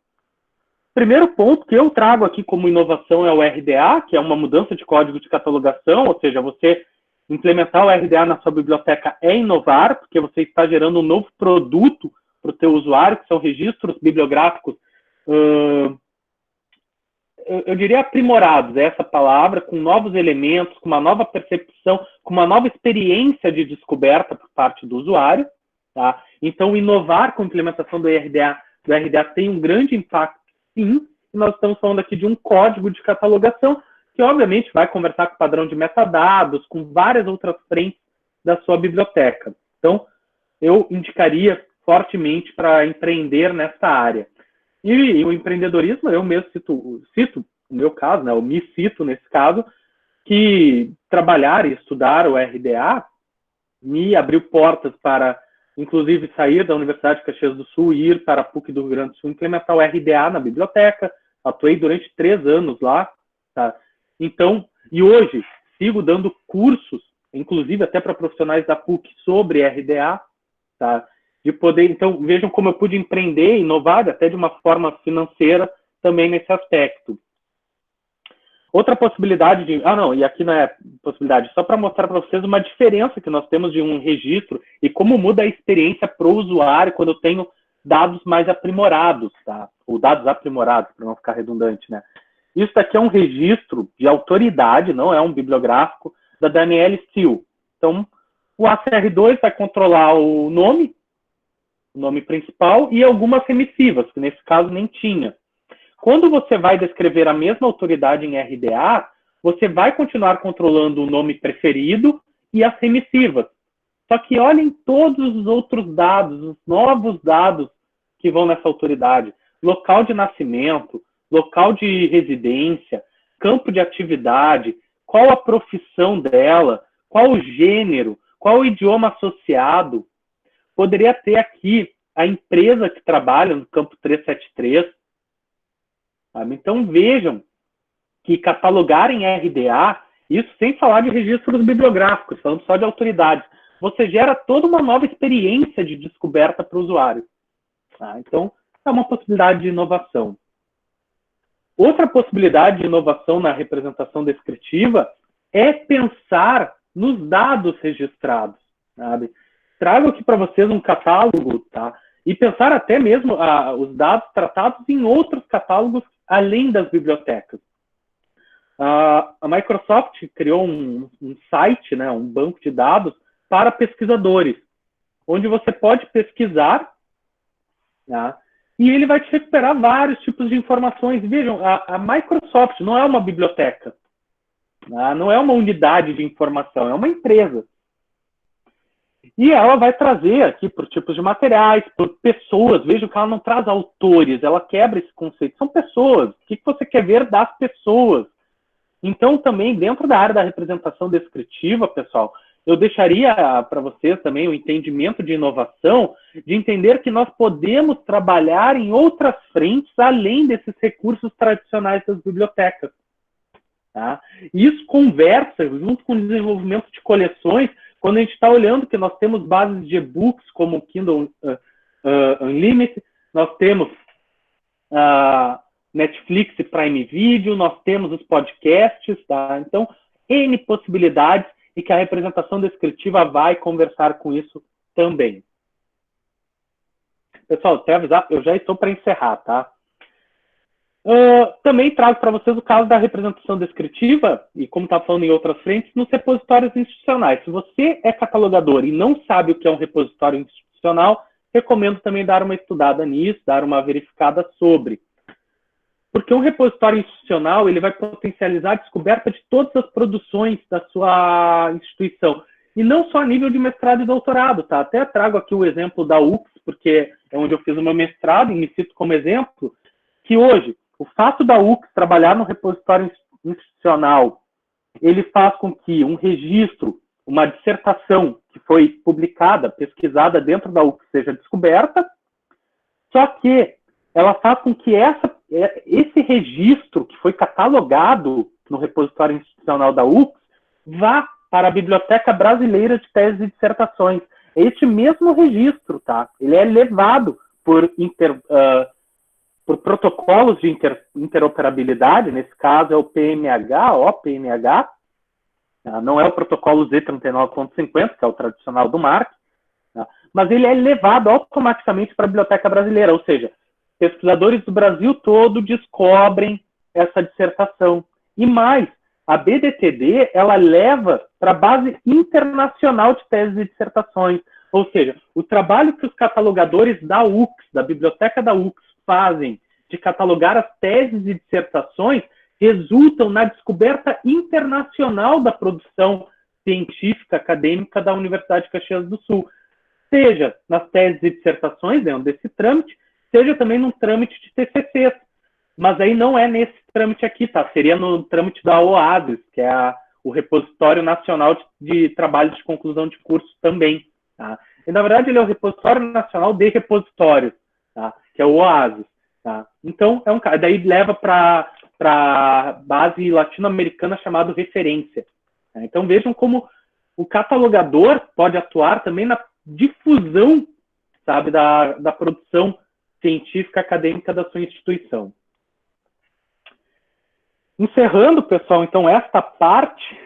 Primeiro ponto que eu trago aqui como inovação é o RDA, que é uma mudança de código de catalogação, ou seja, você implementar o RDA na sua biblioteca é inovar, porque você está gerando um novo produto para o teu usuário, que são registros bibliográficos, eu diria aprimorados, essa palavra, com novos elementos, com uma nova percepção, com uma nova experiência de descoberta por parte do usuário. Tá? Então, inovar com a implementação do RDA tem um grande impacto, sim, e nós estamos falando aqui de um código de catalogação que, obviamente, vai conversar com o padrão de metadados, com várias outras frentes da sua biblioteca. Então, eu indicaria fortemente para empreender nessa área. E o empreendedorismo, eu mesmo cito no meu caso, né, eu me cito nesse caso, que trabalhar e estudar o RDA me abriu portas para, inclusive, sair da Universidade de Caxias do Sul e ir para a PUC do Rio Grande do Sul, implementar o RDA na biblioteca. Atuei durante 3 anos lá. Tá? Então, e hoje, sigo dando cursos, inclusive até para profissionais da PUC, sobre RDA, tá? De poder, então, vejam como eu pude empreender, inovar, até de uma forma financeira também nesse aspecto. Outra possibilidade de... e aqui não é possibilidade, só para mostrar para vocês uma diferença que nós temos de um registro e como muda a experiência para o usuário quando eu tenho dados mais aprimorados, tá? Ou dados aprimorados, para não ficar redundante, né? Isso daqui é um registro de autoridade, não é um bibliográfico, da Danielle Steele. Então, o ACR2 vai controlar o nome principal e algumas remissivas, que nesse caso nem tinha. Quando você vai descrever a mesma autoridade em RDA, você vai continuar controlando o nome preferido e as remissivas. Só que olhem todos os outros dados, os novos dados que vão nessa autoridade. Local de nascimento, local de residência, campo de atividade, qual a profissão dela, qual o gênero, qual o idioma associado. Poderia ter aqui a empresa que trabalha no campo 373. Sabe? Então vejam que catalogar em RDA, isso sem falar de registros bibliográficos, falando só de autoridades, você gera toda uma nova experiência de descoberta para o usuário. Tá? Então, é uma possibilidade de inovação. Outra possibilidade de inovação na representação descritiva é pensar nos dados registrados. Sabe? Trago aqui para vocês um catálogo, tá? E pensar até mesmo os dados tratados em outros catálogos além das bibliotecas. A Microsoft criou um site, né, um banco de dados para pesquisadores, onde você pode pesquisar, né, e ele vai te recuperar vários tipos de informações. Vejam, a Microsoft não é uma biblioteca, né, não é uma unidade de informação, é uma empresa. E ela vai trazer aqui por tipos de materiais, por pessoas. Vejam que ela não traz autores, ela quebra esse conceito. São pessoas. O que você quer ver das pessoas? Então, também, dentro da área da representação descritiva, pessoal, eu deixaria para vocês também o entendimento de inovação, de entender que nós podemos trabalhar em outras frentes, além desses recursos tradicionais das bibliotecas. Tá? E isso conversa, junto com o desenvolvimento de coleções, quando a gente está olhando que nós temos bases de e-books como o Kindle Unlimited, nós temos Netflix e Prime Video, nós temos os podcasts, tá? Então, N possibilidades e que a representação descritiva vai conversar com isso também. Pessoal, até avisar, eu já estou para encerrar, tá? Também trago para vocês o caso da representação descritiva, e como está falando em outras frentes, nos repositórios institucionais. Se você é catalogador e não sabe o que é um repositório institucional, recomendo também dar uma estudada nisso, dar uma verificada sobre. Porque um repositório institucional ele vai potencializar a descoberta de todas as produções da sua instituição. E não só a nível de mestrado e doutorado, tá? Até trago aqui o exemplo da UX, porque é onde eu fiz o meu mestrado e me cito como exemplo, que hoje, o fato da UX trabalhar no repositório institucional, ele faz com que um registro, uma dissertação que foi publicada, pesquisada dentro da UX seja descoberta, só que ela faz com que esse registro que foi catalogado no repositório institucional da UX vá para a Biblioteca Brasileira de Teses e Dissertações. Este mesmo registro, tá? Ele é levado por protocolos de interoperabilidade, nesse caso é o PMH, não é o protocolo Z39.50, que é o tradicional do MARC, tá? Mas ele é levado automaticamente para a Biblioteca Brasileira, ou seja, pesquisadores do Brasil todo descobrem essa dissertação. E mais, a BDTD, ela leva para a base internacional de teses e dissertações, ou seja, o trabalho que os catalogadores da UX, da biblioteca da UX, fazem de catalogar as teses e dissertações resultam na descoberta internacional da produção científica, acadêmica da Universidade de Caxias do Sul, seja nas teses e dissertações, dentro desse trâmite, seja também num trâmite de TCCs. Mas aí não é nesse trâmite aqui, tá? Seria no trâmite da OASIS, que é o Repositório Nacional de Trabalhos de Conclusão de Curso também, tá? E, na verdade, ele é o Repositório Nacional de Repositórios, tá? Que é o OASIS, tá? Então, daí leva para a base latino-americana chamada referência. Tá? Então, vejam como o catalogador pode atuar também na difusão, sabe, da produção científica acadêmica da sua instituição. Encerrando, pessoal, então, esta parte,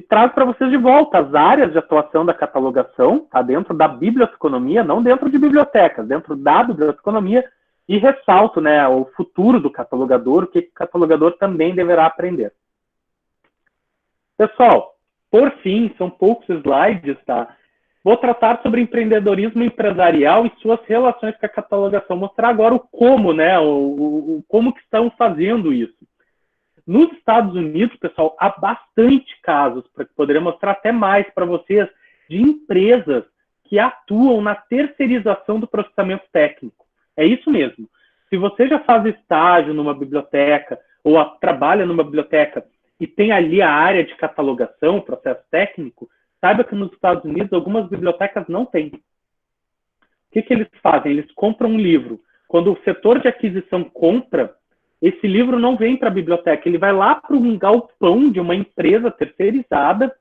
trago para vocês de volta as áreas de atuação da catalogação, tá? Dentro da biblioteconomia, não dentro de bibliotecas, dentro da biblioteconomia, e ressalto, né, o futuro do catalogador, o que o catalogador também deverá aprender. Pessoal, por fim, são poucos slides, tá? Vou tratar sobre empreendedorismo empresarial e suas relações com a catalogação. Mostrar agora o como, né? Como que estão fazendo isso. Nos Estados Unidos, pessoal, há bastante casos, para poder mostrar até mais para vocês, de empresas que atuam na terceirização do processamento técnico. É isso mesmo. Se você já faz estágio numa biblioteca ou trabalha numa biblioteca e tem ali a área de catalogação, processo técnico, saiba que nos Estados Unidos algumas bibliotecas não têm. O que eles fazem? Eles compram um livro. Quando o setor de aquisição compra, esse livro não vem para a biblioteca, ele vai lá para um galpão de uma empresa terceirizada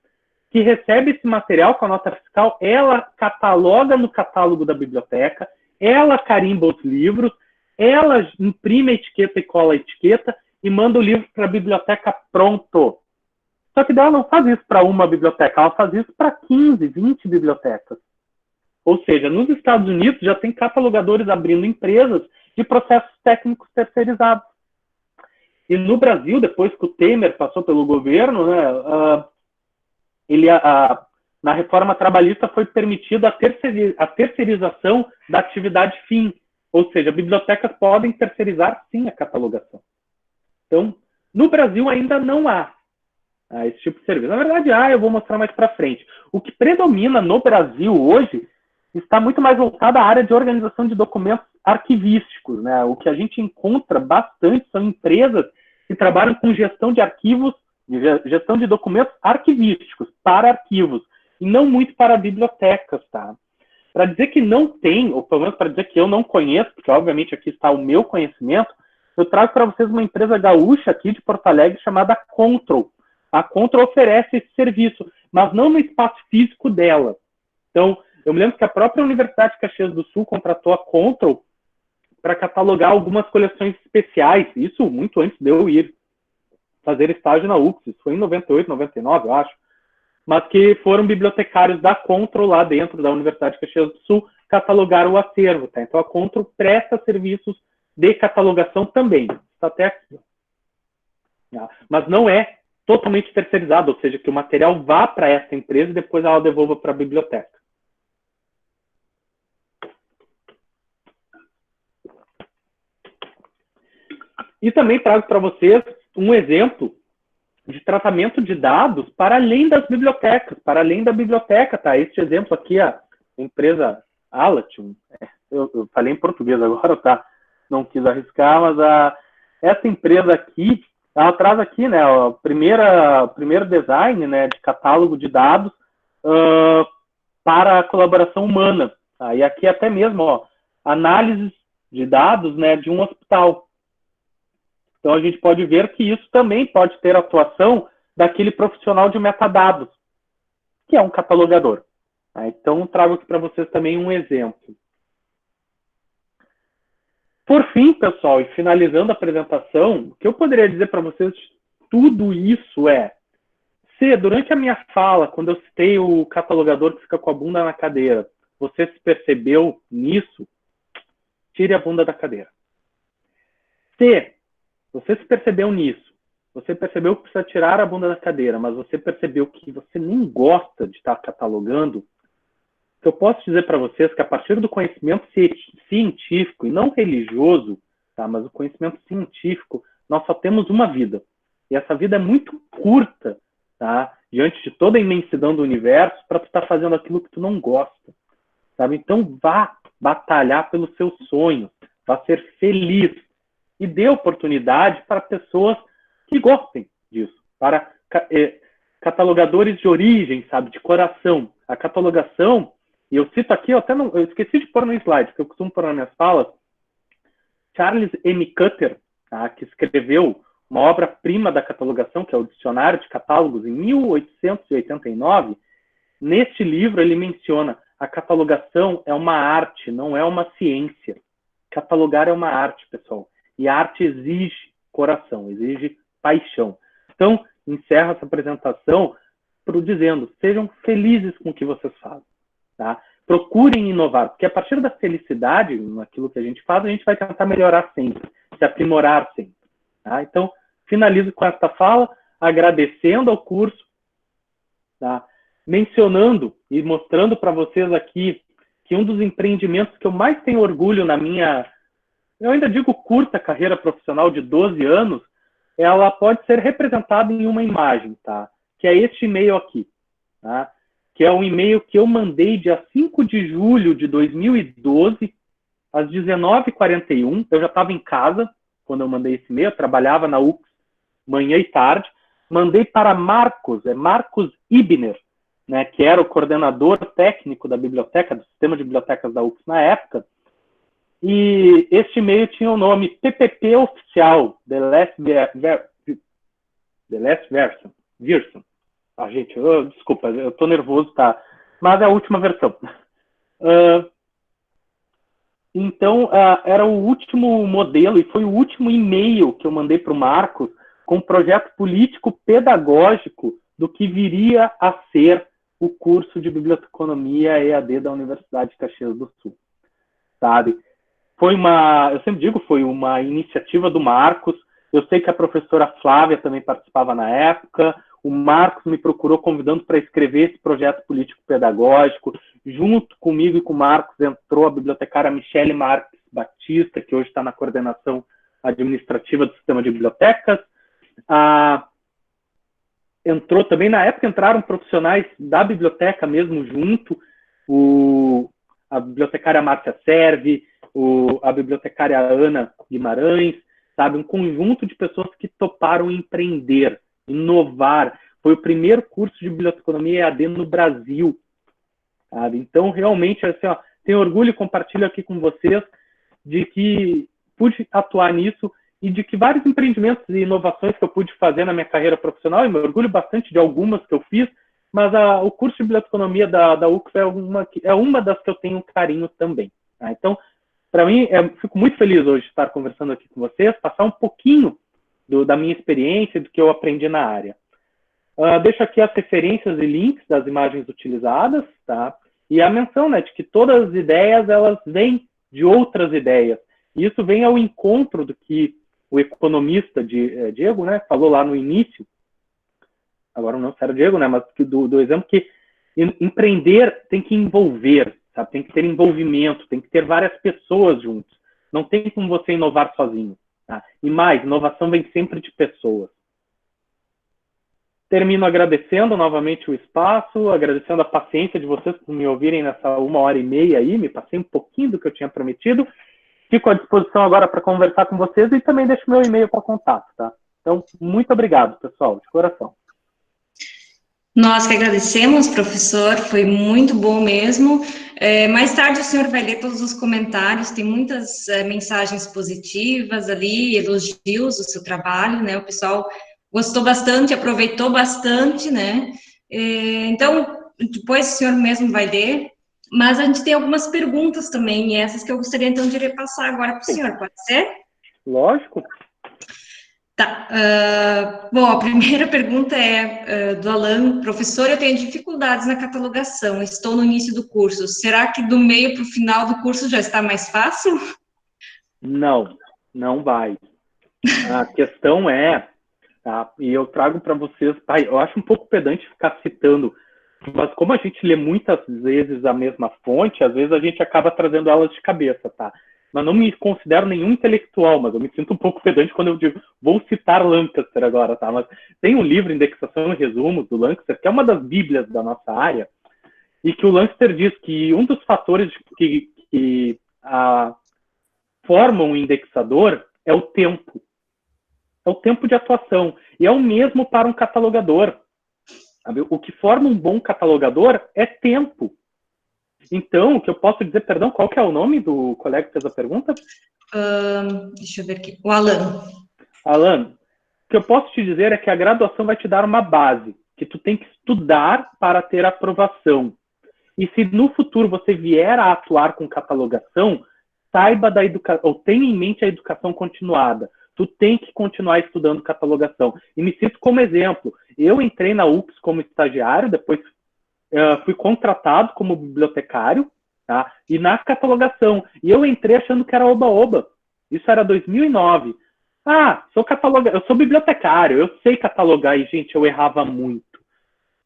que recebe esse material com a nota fiscal, ela cataloga no catálogo da biblioteca, ela carimba os livros, ela imprime a etiqueta e cola a etiqueta e manda o livro para a biblioteca pronto. Só que ela não faz isso para uma biblioteca, ela faz isso para 15, 20 bibliotecas. Ou seja, nos Estados Unidos já tem catalogadores abrindo empresas de processos técnicos terceirizados. E no Brasil, depois que o Temer passou pelo governo, né, na reforma trabalhista foi permitida a terceirização da atividade fim. Ou seja, bibliotecas podem terceirizar, sim, a catalogação. Então, no Brasil ainda não há esse tipo de serviço. Na verdade, eu vou mostrar mais para frente. O que predomina no Brasil hoje está muito mais voltado à área de organização de documentos arquivísticos, né? O que a gente encontra bastante são empresas que trabalham com gestão de arquivos, gestão de documentos arquivísticos, para arquivos, e não muito para bibliotecas, tá? Para dizer que não tem, ou pelo menos para dizer que eu não conheço, porque obviamente aqui está o meu conhecimento, eu trago para vocês uma empresa gaúcha aqui de Porto Alegre chamada Control. A Control oferece esse serviço, mas não no espaço físico dela. Então, eu me lembro que a própria Universidade de Caxias do Sul contratou a Control para catalogar algumas coleções especiais, isso muito antes de eu ir fazer estágio na UFS, isso foi em 98, 99, eu acho, mas que foram bibliotecários da Control lá dentro da Universidade de Caxias do Sul catalogar o acervo, tá? Então a Control presta serviços de catalogação também, está até aqui. Mas não é totalmente terceirizado, ou seja, que o material vá para essa empresa e depois ela devolva para a biblioteca. E também trago para vocês um exemplo de tratamento de dados para além das bibliotecas, para além da biblioteca, tá? Este exemplo aqui, a empresa Alatium, eu falei em português agora, tá? Não quis arriscar, mas essa empresa aqui, ela traz aqui, né, o primeiro design, né, de catálogo de dados para a colaboração humana. Tá? E aqui até mesmo, análises de dados, né, de um hospital. Então, a gente pode ver que isso também pode ter atuação daquele profissional de metadados, que é um catalogador. Tá? Então, trago aqui para vocês também um exemplo. Por fim, pessoal, e finalizando a apresentação, o que eu poderia dizer para vocês de tudo isso se durante a minha fala, quando eu citei o catalogador que fica com a bunda na cadeira, você se percebeu nisso, tire a bunda da cadeira. Se você se percebeu nisso, você percebeu que precisa tirar a bunda da cadeira, mas você percebeu que você nem gosta de estar catalogando, eu posso dizer para vocês que a partir do conhecimento científico, e não religioso, tá, mas o conhecimento científico, nós só temos uma vida. E essa vida é muito curta, tá, diante de toda a imensidão do universo, para tu estar fazendo aquilo que tu não gosta. Sabe? Então vá batalhar pelos seus sonhos, vá ser feliz. E dê oportunidade para pessoas que gostem disso, para catalogadores de origem, sabe, de coração. A catalogação, e eu cito aqui, eu esqueci de pôr no slide, porque eu costumo pôr nas minhas falas, Charles M. Cutter, tá, que escreveu uma obra-prima da catalogação, que é o Dicionário de Catálogos, em 1889, neste livro ele menciona a catalogação é uma arte, não é uma ciência. Catalogar é uma arte, pessoal. E a arte exige coração, exige paixão. Então, encerro essa apresentação dizendo, sejam felizes com o que vocês fazem, tá? Procurem inovar, porque a partir da felicidade, naquilo que a gente faz, a gente vai tentar melhorar sempre, se aprimorar sempre, tá? Então, finalizo com esta fala, agradecendo ao curso, tá? Mencionando e mostrando para vocês aqui que um dos empreendimentos que eu mais tenho orgulho na minha, eu ainda digo curta carreira profissional de 12 anos, ela pode ser representada em uma imagem, tá? Que é este e-mail aqui, tá? Que é um e-mail que eu mandei dia 5 de julho de 2012, às 19h41. Eu já estava em casa quando eu mandei esse e-mail, eu trabalhava na UX manhã e tarde. Mandei para Marcos Ibner, né, que era o coordenador técnico da biblioteca, do sistema de bibliotecas da UX na época. E este e-mail tinha o nome PPP Oficial, The Last Version. Ah, gente, desculpa, eu tô nervoso, tá? Mas é a última versão. Então, era o último modelo e foi o último e-mail que eu mandei para o Marcos com um projeto político-pedagógico do que viria a ser o curso de Biblioteconomia EAD da Universidade de Caxias do Sul, sabe? Eu sempre digo, foi uma iniciativa do Marcos. Eu sei que a professora Flávia também participava na época. O Marcos me procurou convidando para escrever esse projeto político-pedagógico. Junto comigo e com o Marcos entrou a bibliotecária Michele Marques Batista, que hoje está na coordenação administrativa do sistema de bibliotecas. Entrou também, na época entraram profissionais da biblioteca mesmo junto, a bibliotecária Márcia Serve, a bibliotecária Ana Guimarães, sabe? Um conjunto de pessoas que toparam empreender, inovar. Foi o primeiro curso de biblioteconomia EAD no Brasil, sabe? Então, realmente, assim, ó, tenho orgulho e compartilho aqui com vocês de que pude atuar nisso e de que vários empreendimentos e inovações que eu pude fazer na minha carreira profissional, e me orgulho bastante de algumas que eu fiz, mas o curso de biblioteconomia da UX é uma das que eu tenho carinho também, tá? Então, para mim, fico muito feliz hoje de estar conversando aqui com vocês, passar um pouquinho da minha experiência, do que eu aprendi na área. Deixo aqui as referências e links das imagens utilizadas, tá? E a menção, né, de que todas as ideias, elas vêm de outras ideias. E isso vem ao encontro do que o economista Diego, né, falou lá no início. Agora não era o Diego, né, mas do exemplo que empreender tem que envolver, sabe? Tem que ter envolvimento, tem que ter várias pessoas juntos. Não tem como você inovar sozinho, tá? E mais, inovação vem sempre de pessoas. Termino agradecendo novamente o espaço, agradecendo a paciência de vocês por me ouvirem nessa 1h30 aí, me passei um pouquinho do que eu tinha prometido. Fico à disposição agora para conversar com vocês e também deixo meu e-mail para contato, tá? Então, muito obrigado, pessoal, de coração. Nós que agradecemos, professor, foi muito bom mesmo. Mais tarde o senhor vai ler todos os comentários, tem muitas mensagens positivas ali, elogios do seu trabalho, né? O pessoal gostou bastante, aproveitou bastante, né? Então, depois o senhor mesmo vai ler, mas a gente tem algumas perguntas também, e essas que eu gostaria então de repassar agora para o senhor, pode ser? Lógico. Tá. Bom, a primeira pergunta é do Alan. Professor, eu tenho dificuldades na catalogação, estou no início do curso. Será que do meio para o final do curso já está mais fácil? Não, não vai. A questão é, tá, e eu trago para vocês, eu acho um pouco pedante ficar citando, mas como a gente lê muitas vezes a mesma fonte, às vezes a gente acaba trazendo elas de cabeça, tá? Mas não me considero nenhum intelectual, mas eu me sinto um pouco pedante quando eu digo, vou citar Lancaster agora, tá? Mas tem um livro, Indexação e Resumos, do Lancaster, que é uma das bíblias da nossa área, e que o Lancaster diz que um dos fatores que formam o indexador é o tempo. É o tempo de atuação. E é o mesmo para um catalogador. Sabe? O que forma um bom catalogador é tempo. Então, o que eu posso dizer, perdão, qual que é o nome do colega que fez a pergunta? Deixa eu ver aqui. O Alan. Alan, o que eu posso te dizer é que a graduação vai te dar uma base, que tu tem que estudar para ter aprovação. E se no futuro você vier a atuar com catalogação, saiba da educação, ou tenha em mente a educação continuada. tu tem que continuar estudando catalogação. E me cito como exemplo. Eu entrei na UFS como estagiário, depois fui contratado como bibliotecário, tá? E na catalogação. E eu entrei achando que era oba-oba. Isso era 2009. Eu sou bibliotecário, eu sei catalogar. E, gente, eu errava muito.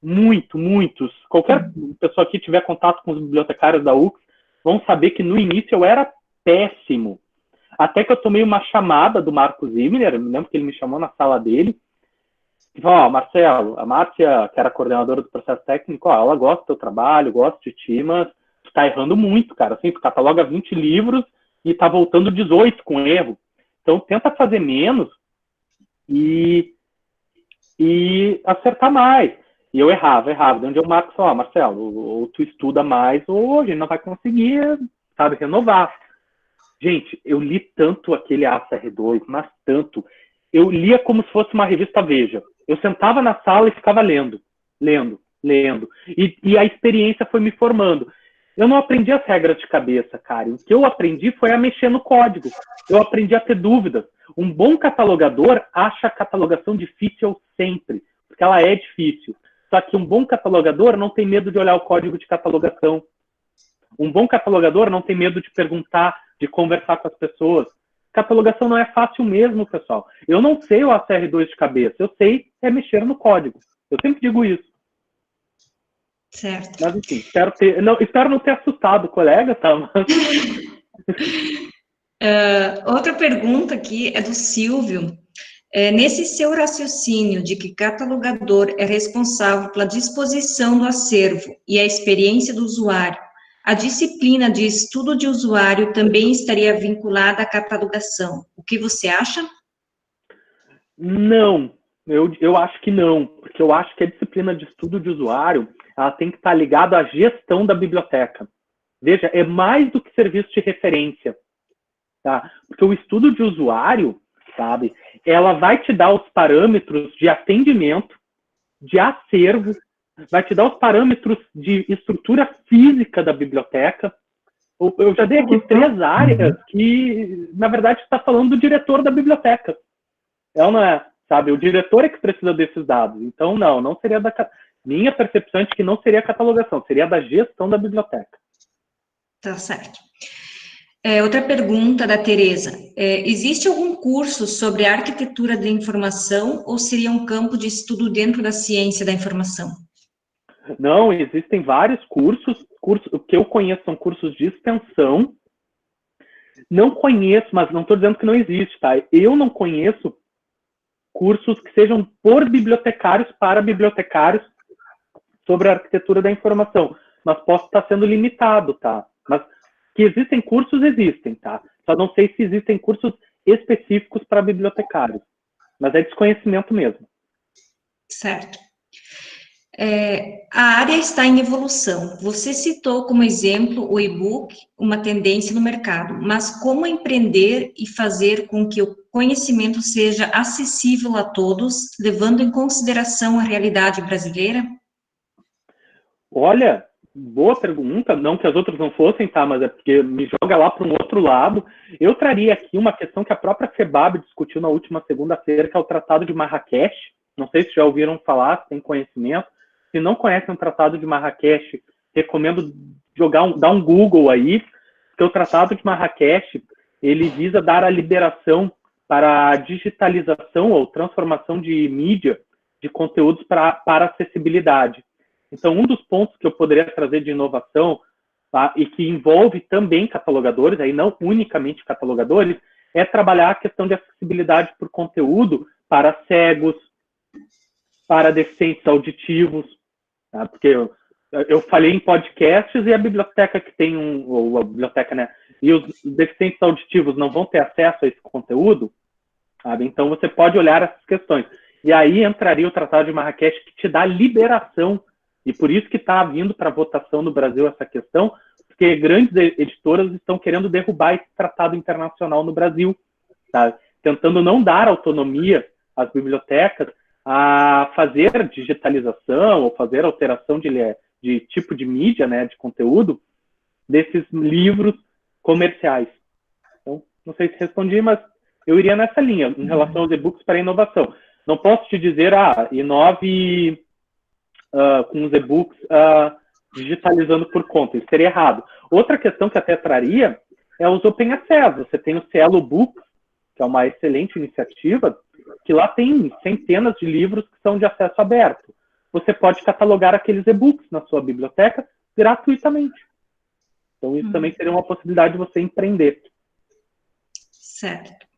Muitos. Qualquer pessoa que tiver contato com os bibliotecários da UFS vão saber que no início eu era péssimo. Até que eu tomei uma chamada do Marcos Zimmer, eu me lembro que ele me chamou na sala dele, e falou, Marcelo, a Márcia, que era coordenadora do processo técnico, ela gosta do teu trabalho, gosta de ti, mas tu tá errando muito, cara. Assim, tu cataloga 20 livros e tá voltando 18 com erro. Então, tenta fazer menos e acertar mais. E eu errava. De onde o Marcos falou, Marcelo, ou tu estuda mais, ou a gente não vai conseguir, sabe, renovar. Gente, eu li tanto aquele ACR2, mas tanto. Eu lia como se fosse uma revista Veja. Eu sentava na sala e ficava lendo. E a experiência foi me formando. Eu não aprendi as regras de cabeça, cara. O que eu aprendi foi a mexer no código. Eu aprendi a ter dúvidas. Um bom catalogador acha a catalogação difícil sempre, porque ela é difícil. Só que um bom catalogador não tem medo de olhar o código de catalogação. Um bom catalogador não tem medo de perguntar, de conversar com as pessoas. Catalogação não é fácil mesmo, pessoal. Eu não sei o ACR2 de cabeça, eu sei mexer no código. Eu sempre digo isso. Certo. Mas, enfim, espero não ter assustado o colega, tá? Mas... outra pergunta aqui é do Silvio. Nesse seu raciocínio de que catalogador é responsável pela disposição do acervo e a experiência do usuário, a disciplina de estudo de usuário também estaria vinculada à catalogação. O que você acha? Não, eu acho que não, porque eu acho que a disciplina de estudo de usuário ela tem que estar ligada à gestão da biblioteca. Veja, é mais do que serviço de referência, tá? Porque o estudo de usuário, sabe, ela vai te dar os parâmetros de atendimento, de acervo, vai te dar os parâmetros de estrutura física da biblioteca. Eu já dei aqui 3 áreas que, na verdade, está falando do diretor da biblioteca. Ela não é, sabe? O diretor é que precisa desses dados. Então, não seria da... Minha percepção é de que não seria a catalogação, seria da gestão da biblioteca. Tá certo. Outra pergunta da Tereza. Existe algum curso sobre arquitetura da informação ou seria um campo de estudo dentro da ciência da informação? Não, existem vários cursos. O que eu conheço são cursos de extensão. Não conheço, mas não estou dizendo que não existe, tá? Eu não conheço cursos que sejam por bibliotecários para bibliotecários sobre a arquitetura da informação, mas posso estar sendo limitado, tá? Mas que existem cursos, existem, tá? Só não sei se existem cursos específicos para bibliotecários, mas é desconhecimento mesmo. Certo. A área está em evolução. Você citou como exemplo o e-book, uma tendência no mercado, mas como empreender e fazer com que o conhecimento seja acessível a todos, levando em consideração a realidade brasileira? Olha, boa pergunta. Não que as outras não fossem, tá? Mas é porque me joga lá para um outro lado. Eu traria aqui uma questão que a própria FEBAB discutiu na última segunda-feira, que é o Tratado de Marrakech. Não sei se já ouviram falar, se tem conhecimento. Se não conhecem o Tratado de Marrakech, recomendo dar um Google aí, porque o Tratado de Marrakech, ele visa dar a liberação para a digitalização ou transformação de mídia, de conteúdos para acessibilidade. Então, um dos pontos que eu poderia trazer de inovação, tá, e que envolve também catalogadores, aí não unicamente catalogadores, é trabalhar a questão de acessibilidade por conteúdo para cegos, para deficientes auditivos, tá? Porque eu falei em podcasts e a biblioteca que tem ou a biblioteca, né? E os deficientes auditivos não vão ter acesso a esse conteúdo, sabe? Então você pode olhar essas questões. E aí entraria o Tratado de Marrakech que te dá liberação, e por isso que está vindo para votação no Brasil essa questão, porque grandes editoras estão querendo derrubar esse tratado internacional no Brasil, tá? Tentando não dar autonomia às bibliotecas a fazer digitalização ou fazer alteração de tipo de mídia, né, de conteúdo, desses livros comerciais. Então, não sei se respondi, mas eu iria nessa linha, em relação aos e-books para inovação. Não posso te dizer, inove com os e-books digitalizando por conta, isso seria errado. Outra questão que até traria é os Open Access. Você tem o Cielo Books, que é uma excelente iniciativa, que lá tem centenas de livros que são de acesso aberto. Você pode catalogar aqueles e-books na sua biblioteca gratuitamente. Então, isso também seria uma possibilidade de você empreender. Certo.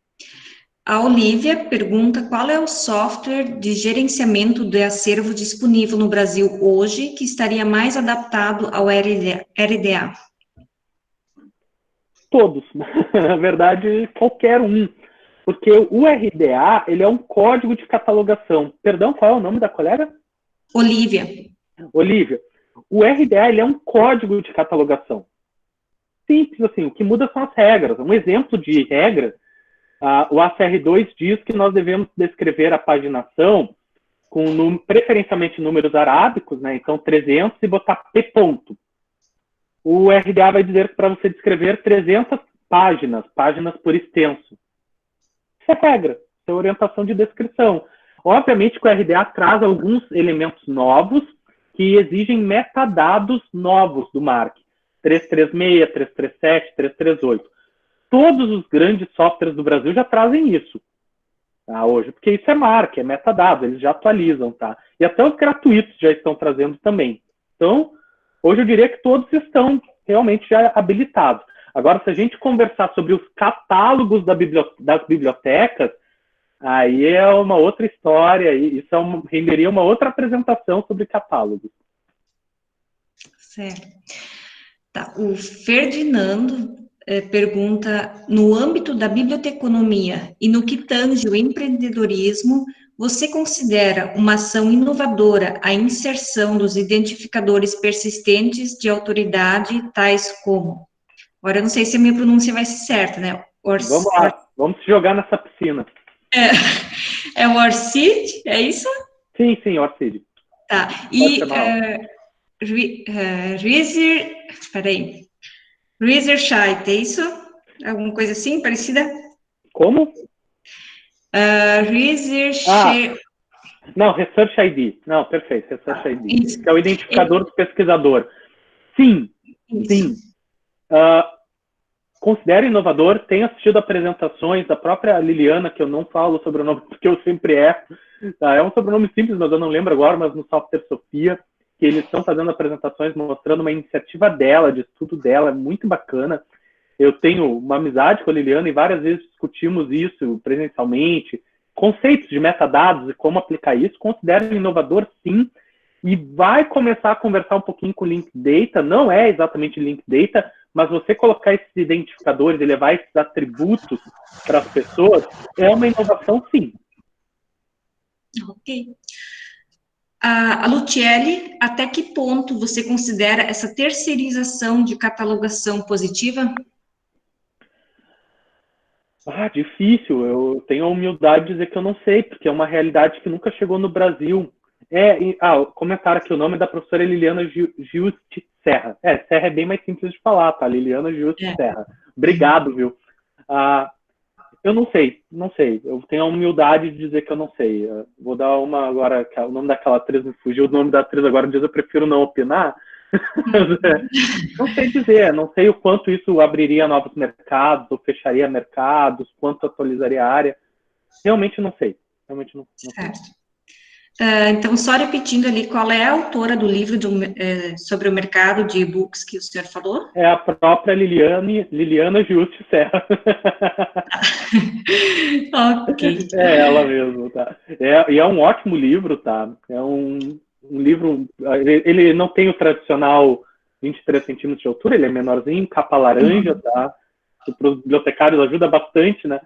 A Olivia pergunta qual é o software de gerenciamento de acervo disponível no Brasil hoje que estaria mais adaptado ao RDA? Todos. Na verdade, qualquer um. Porque o RDA, ele é um código de catalogação. Perdão, qual é o nome da colega? Olivia. Olivia. O RDA, ele é um código de catalogação. Simples assim, o que muda são as regras. Um exemplo de regra, o ACR2 diz que nós devemos descrever a paginação com preferencialmente números arábicos, né? Então 300 e botar P ponto. O RDA vai dizer para você descrever 300 páginas por extenso. Isso é regra, isso é orientação de descrição. Obviamente que o RDA traz alguns elementos novos que exigem metadados novos do MARC. 336, 337, 338. Todos os grandes softwares do Brasil já trazem isso hoje, porque isso é MARC, é metadados, eles já atualizam, tá? E até os gratuitos já estão trazendo também. Então, hoje eu diria que todos estão realmente já habilitados. Agora, se a gente conversar sobre os catálogos das bibliotecas, aí é uma outra história, e isso renderia uma outra apresentação sobre catálogos. Certo. Tá. O Ferdinando pergunta, no âmbito da biblioteconomia e no que tange o empreendedorismo, você considera uma ação inovadora a inserção dos identificadores persistentes de autoridade, tais como... Agora, eu não sei se a minha pronúncia vai ser certa, né? Vamos lá, vamos se jogar nessa piscina. É o ORCID, é isso? Sim, ORCID. Tá, e Researchite, é isso? Alguma coisa assim, parecida? Como? Não, Research ID. Não, perfeito, Research ID. Isso. Que é o identificador do pesquisador. Sim, isso. Sim. Considero inovador, tenho assistido apresentações da própria Liliana, que eu não falo sobre o nome porque eu sempre erro. Tá? É um sobrenome simples, mas eu não lembro agora, mas no Software Sofia, que eles estão fazendo apresentações mostrando uma iniciativa dela, de estudo dela, é muito bacana. Eu tenho uma amizade com a Liliana e várias vezes discutimos isso presencialmente, conceitos de metadados e como aplicar isso. Considero inovador, sim, e vai começar a conversar um pouquinho com o Link Data, não é exatamente Link Data, mas você colocar esses identificadores e levar esses atributos para as pessoas é uma inovação, sim. Ok. A Luciele, até que ponto você considera essa terceirização de catalogação positiva? Difícil. Eu tenho a humildade de dizer que eu não sei, porque é uma realidade que nunca chegou no Brasil. Comentaram aqui o nome da professora Liliana Juste Serra. Serra é bem mais simples de falar, tá? Liliana Juste Serra. Obrigado, viu? Eu não sei. Eu tenho a humildade de dizer que eu não sei. Vou dar uma agora, o nome daquela atriz me fugiu, o nome da atriz agora diz, eu prefiro não opinar. Não sei dizer, não sei o quanto isso abriria novos mercados, ou fecharia mercados, quanto atualizaria a área. Realmente não sei. Certo. Então, só repetindo ali, qual é a autora do livro sobre o mercado de e-books que o senhor falou? É a própria Liliana Juste Serra. Ok. É ela mesmo, tá? E é um ótimo livro, tá? É um livro... Ele não tem o tradicional 23 centímetros de altura, ele é menorzinho, capa laranja, tá? Para os bibliotecários ajuda bastante, né?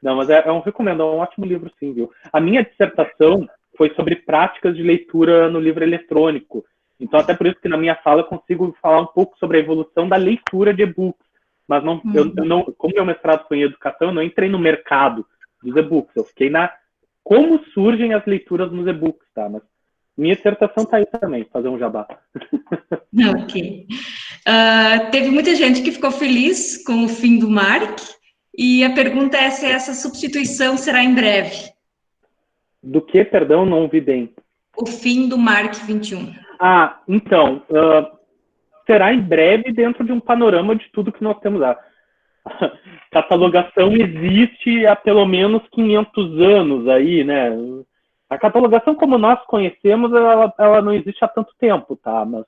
Não, mas recomendo, é um ótimo livro, sim, viu? A minha dissertação foi sobre práticas de leitura no livro eletrônico. Então, até por isso que na minha fala eu consigo falar um pouco sobre a evolução da leitura de e-books. Mas como meu mestrado foi em educação, eu não entrei no mercado dos e-books. Eu fiquei como surgem as leituras nos e-books, tá? Mas minha dissertação tá aí também, fazer um jabá. Ok. Teve muita gente que ficou feliz com o fim do MARC, E a pergunta é se essa substituição será em breve. Do que, perdão, não ouvi bem. O fim do MARC 21. Então, será em breve dentro de um panorama de tudo que nós temos lá. A catalogação existe há pelo menos 500 anos aí, né? A catalogação como nós conhecemos, ela não existe há tanto tempo, tá? Mas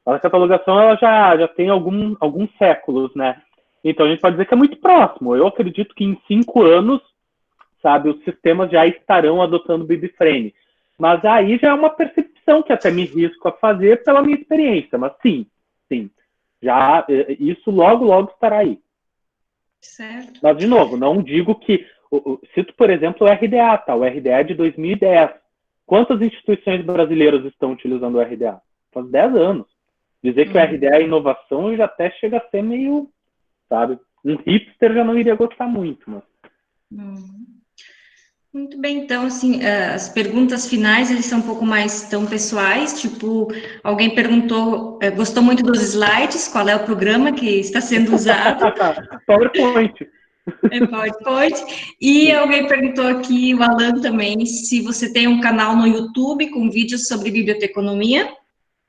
a catalogação ela já tem alguns séculos, né? Então a gente pode dizer que é muito próximo. Eu acredito que em 5 anos, sabe, os sistemas já estarão adotando o BibFrame. Mas aí já é uma percepção que até me risco a fazer pela minha experiência. Mas sim, já isso logo estará aí. Certo. Mas, de novo, não digo que... Cito, por exemplo, o RDA, tá? O RDA é de 2010. Quantas instituições brasileiras estão utilizando o RDA? Faz 10 anos. Dizer que o RDA é inovação já até chega a ser meio, sabe? Um hipster já não iria gostar muito, mas... Muito bem, então, assim, as perguntas finais, eles são um pouco mais tão pessoais, tipo, alguém perguntou, gostou muito dos slides, qual é o programa que está sendo usado? PowerPoint. PowerPoint. E alguém perguntou aqui, o Alan também, se você tem um canal no YouTube com vídeos sobre biblioteconomia.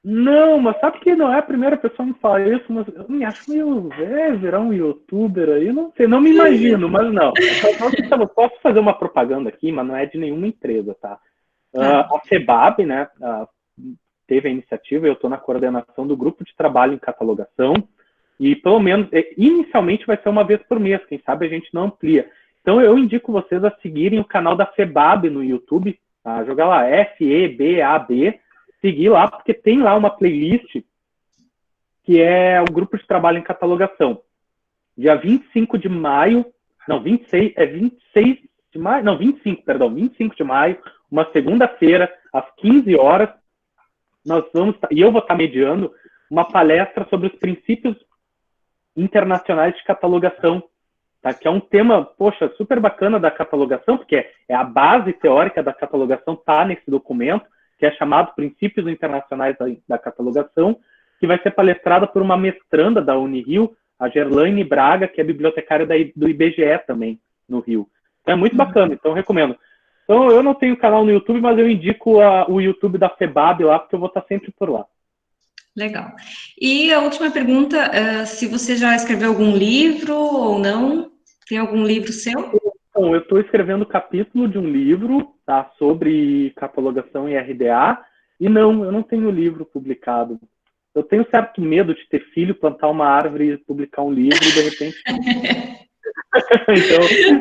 Não, mas sabe que não é a primeira pessoa que me fala isso, mas eu me acho meio velho virar um youtuber aí, não sei, não me imagino, mas não. Eu posso fazer uma propaganda aqui, mas não é de nenhuma empresa, tá? A FEBAB, né, teve a iniciativa, eu estou na coordenação do grupo de trabalho em catalogação, e pelo menos, inicialmente vai ser uma vez por mês, quem sabe a gente não amplia. Então eu indico vocês a seguirem o canal da FEBAB no YouTube, tá? Jogar lá, FEBAB, seguir lá, porque tem lá uma playlist que é o grupo de trabalho em catalogação. Dia 25 de maio, não, 26 de maio, não, 25 de maio, uma segunda-feira, às 15 horas, nós vamos, e eu vou estar mediando, uma palestra sobre os princípios internacionais de catalogação, tá? Que é um tema, poxa, super bacana da catalogação, porque é a base teórica da catalogação, tá nesse documento, que é chamado Princípios Internacionais da Catalogação, que vai ser palestrada por uma mestranda da Unirio, a Gerlaine Braga, que é bibliotecária do IBGE também, no Rio. Então é muito bacana, então eu recomendo. Então eu não tenho canal no YouTube, mas eu indico o YouTube da FEBAB lá, porque eu vou estar sempre por lá. Legal. E a última pergunta, se você já escreveu algum livro ou não? Tem algum livro seu? Bom, eu estou escrevendo o capítulo de um livro, tá, sobre catalogação e RDA, e não, eu não tenho livro publicado. Eu tenho certo medo de ter filho, plantar uma árvore, publicar um livro e de repente... Então,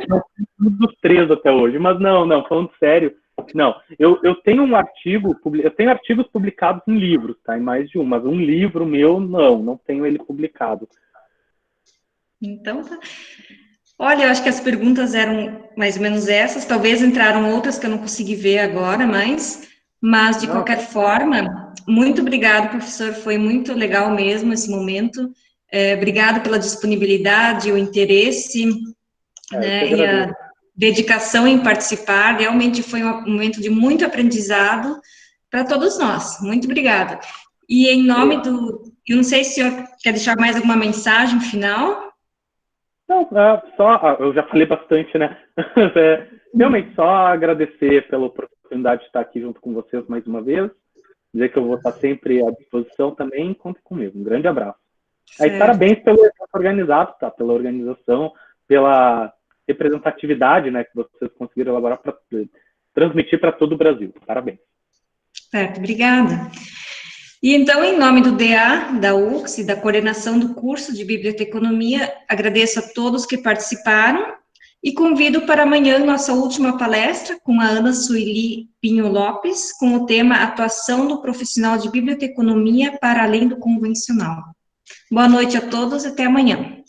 não fiz dos 3 até hoje, mas não, falando sério, não. Eu tenho um artigo, eu tenho artigos publicados em livros, tá, em mais de um, mas um livro meu, não tenho ele publicado. Então, tá. Olha, eu acho que as perguntas eram mais ou menos essas, talvez entraram outras que eu não consegui ver agora, mas de qualquer forma, muito obrigado, professor, foi muito legal mesmo esse momento, obrigado pela disponibilidade, o interesse, né, e a dedicação em participar, realmente foi um momento de muito aprendizado para todos nós, muito obrigada. E em nome eu não sei se o senhor quer deixar mais alguma mensagem final? Não, eu já falei bastante, né? Realmente, só agradecer pela oportunidade de estar aqui junto com vocês mais uma vez, dizer que eu vou estar sempre à disposição também, contem comigo. Um grande abraço. Aí, parabéns pelo evento organizado, tá? Pela organização, pela representatividade, né, que vocês conseguiram elaborar para transmitir para todo o Brasil. Parabéns. Certo, obrigada. E então, em nome do DA, da UX e da coordenação do curso de Biblioteconomia, agradeço a todos que participaram e convido para amanhã nossa última palestra com a Ana Sueli Pinho Lopes, com o tema Atuação do Profissional de Biblioteconomia para além do convencional. Boa noite a todos e até amanhã.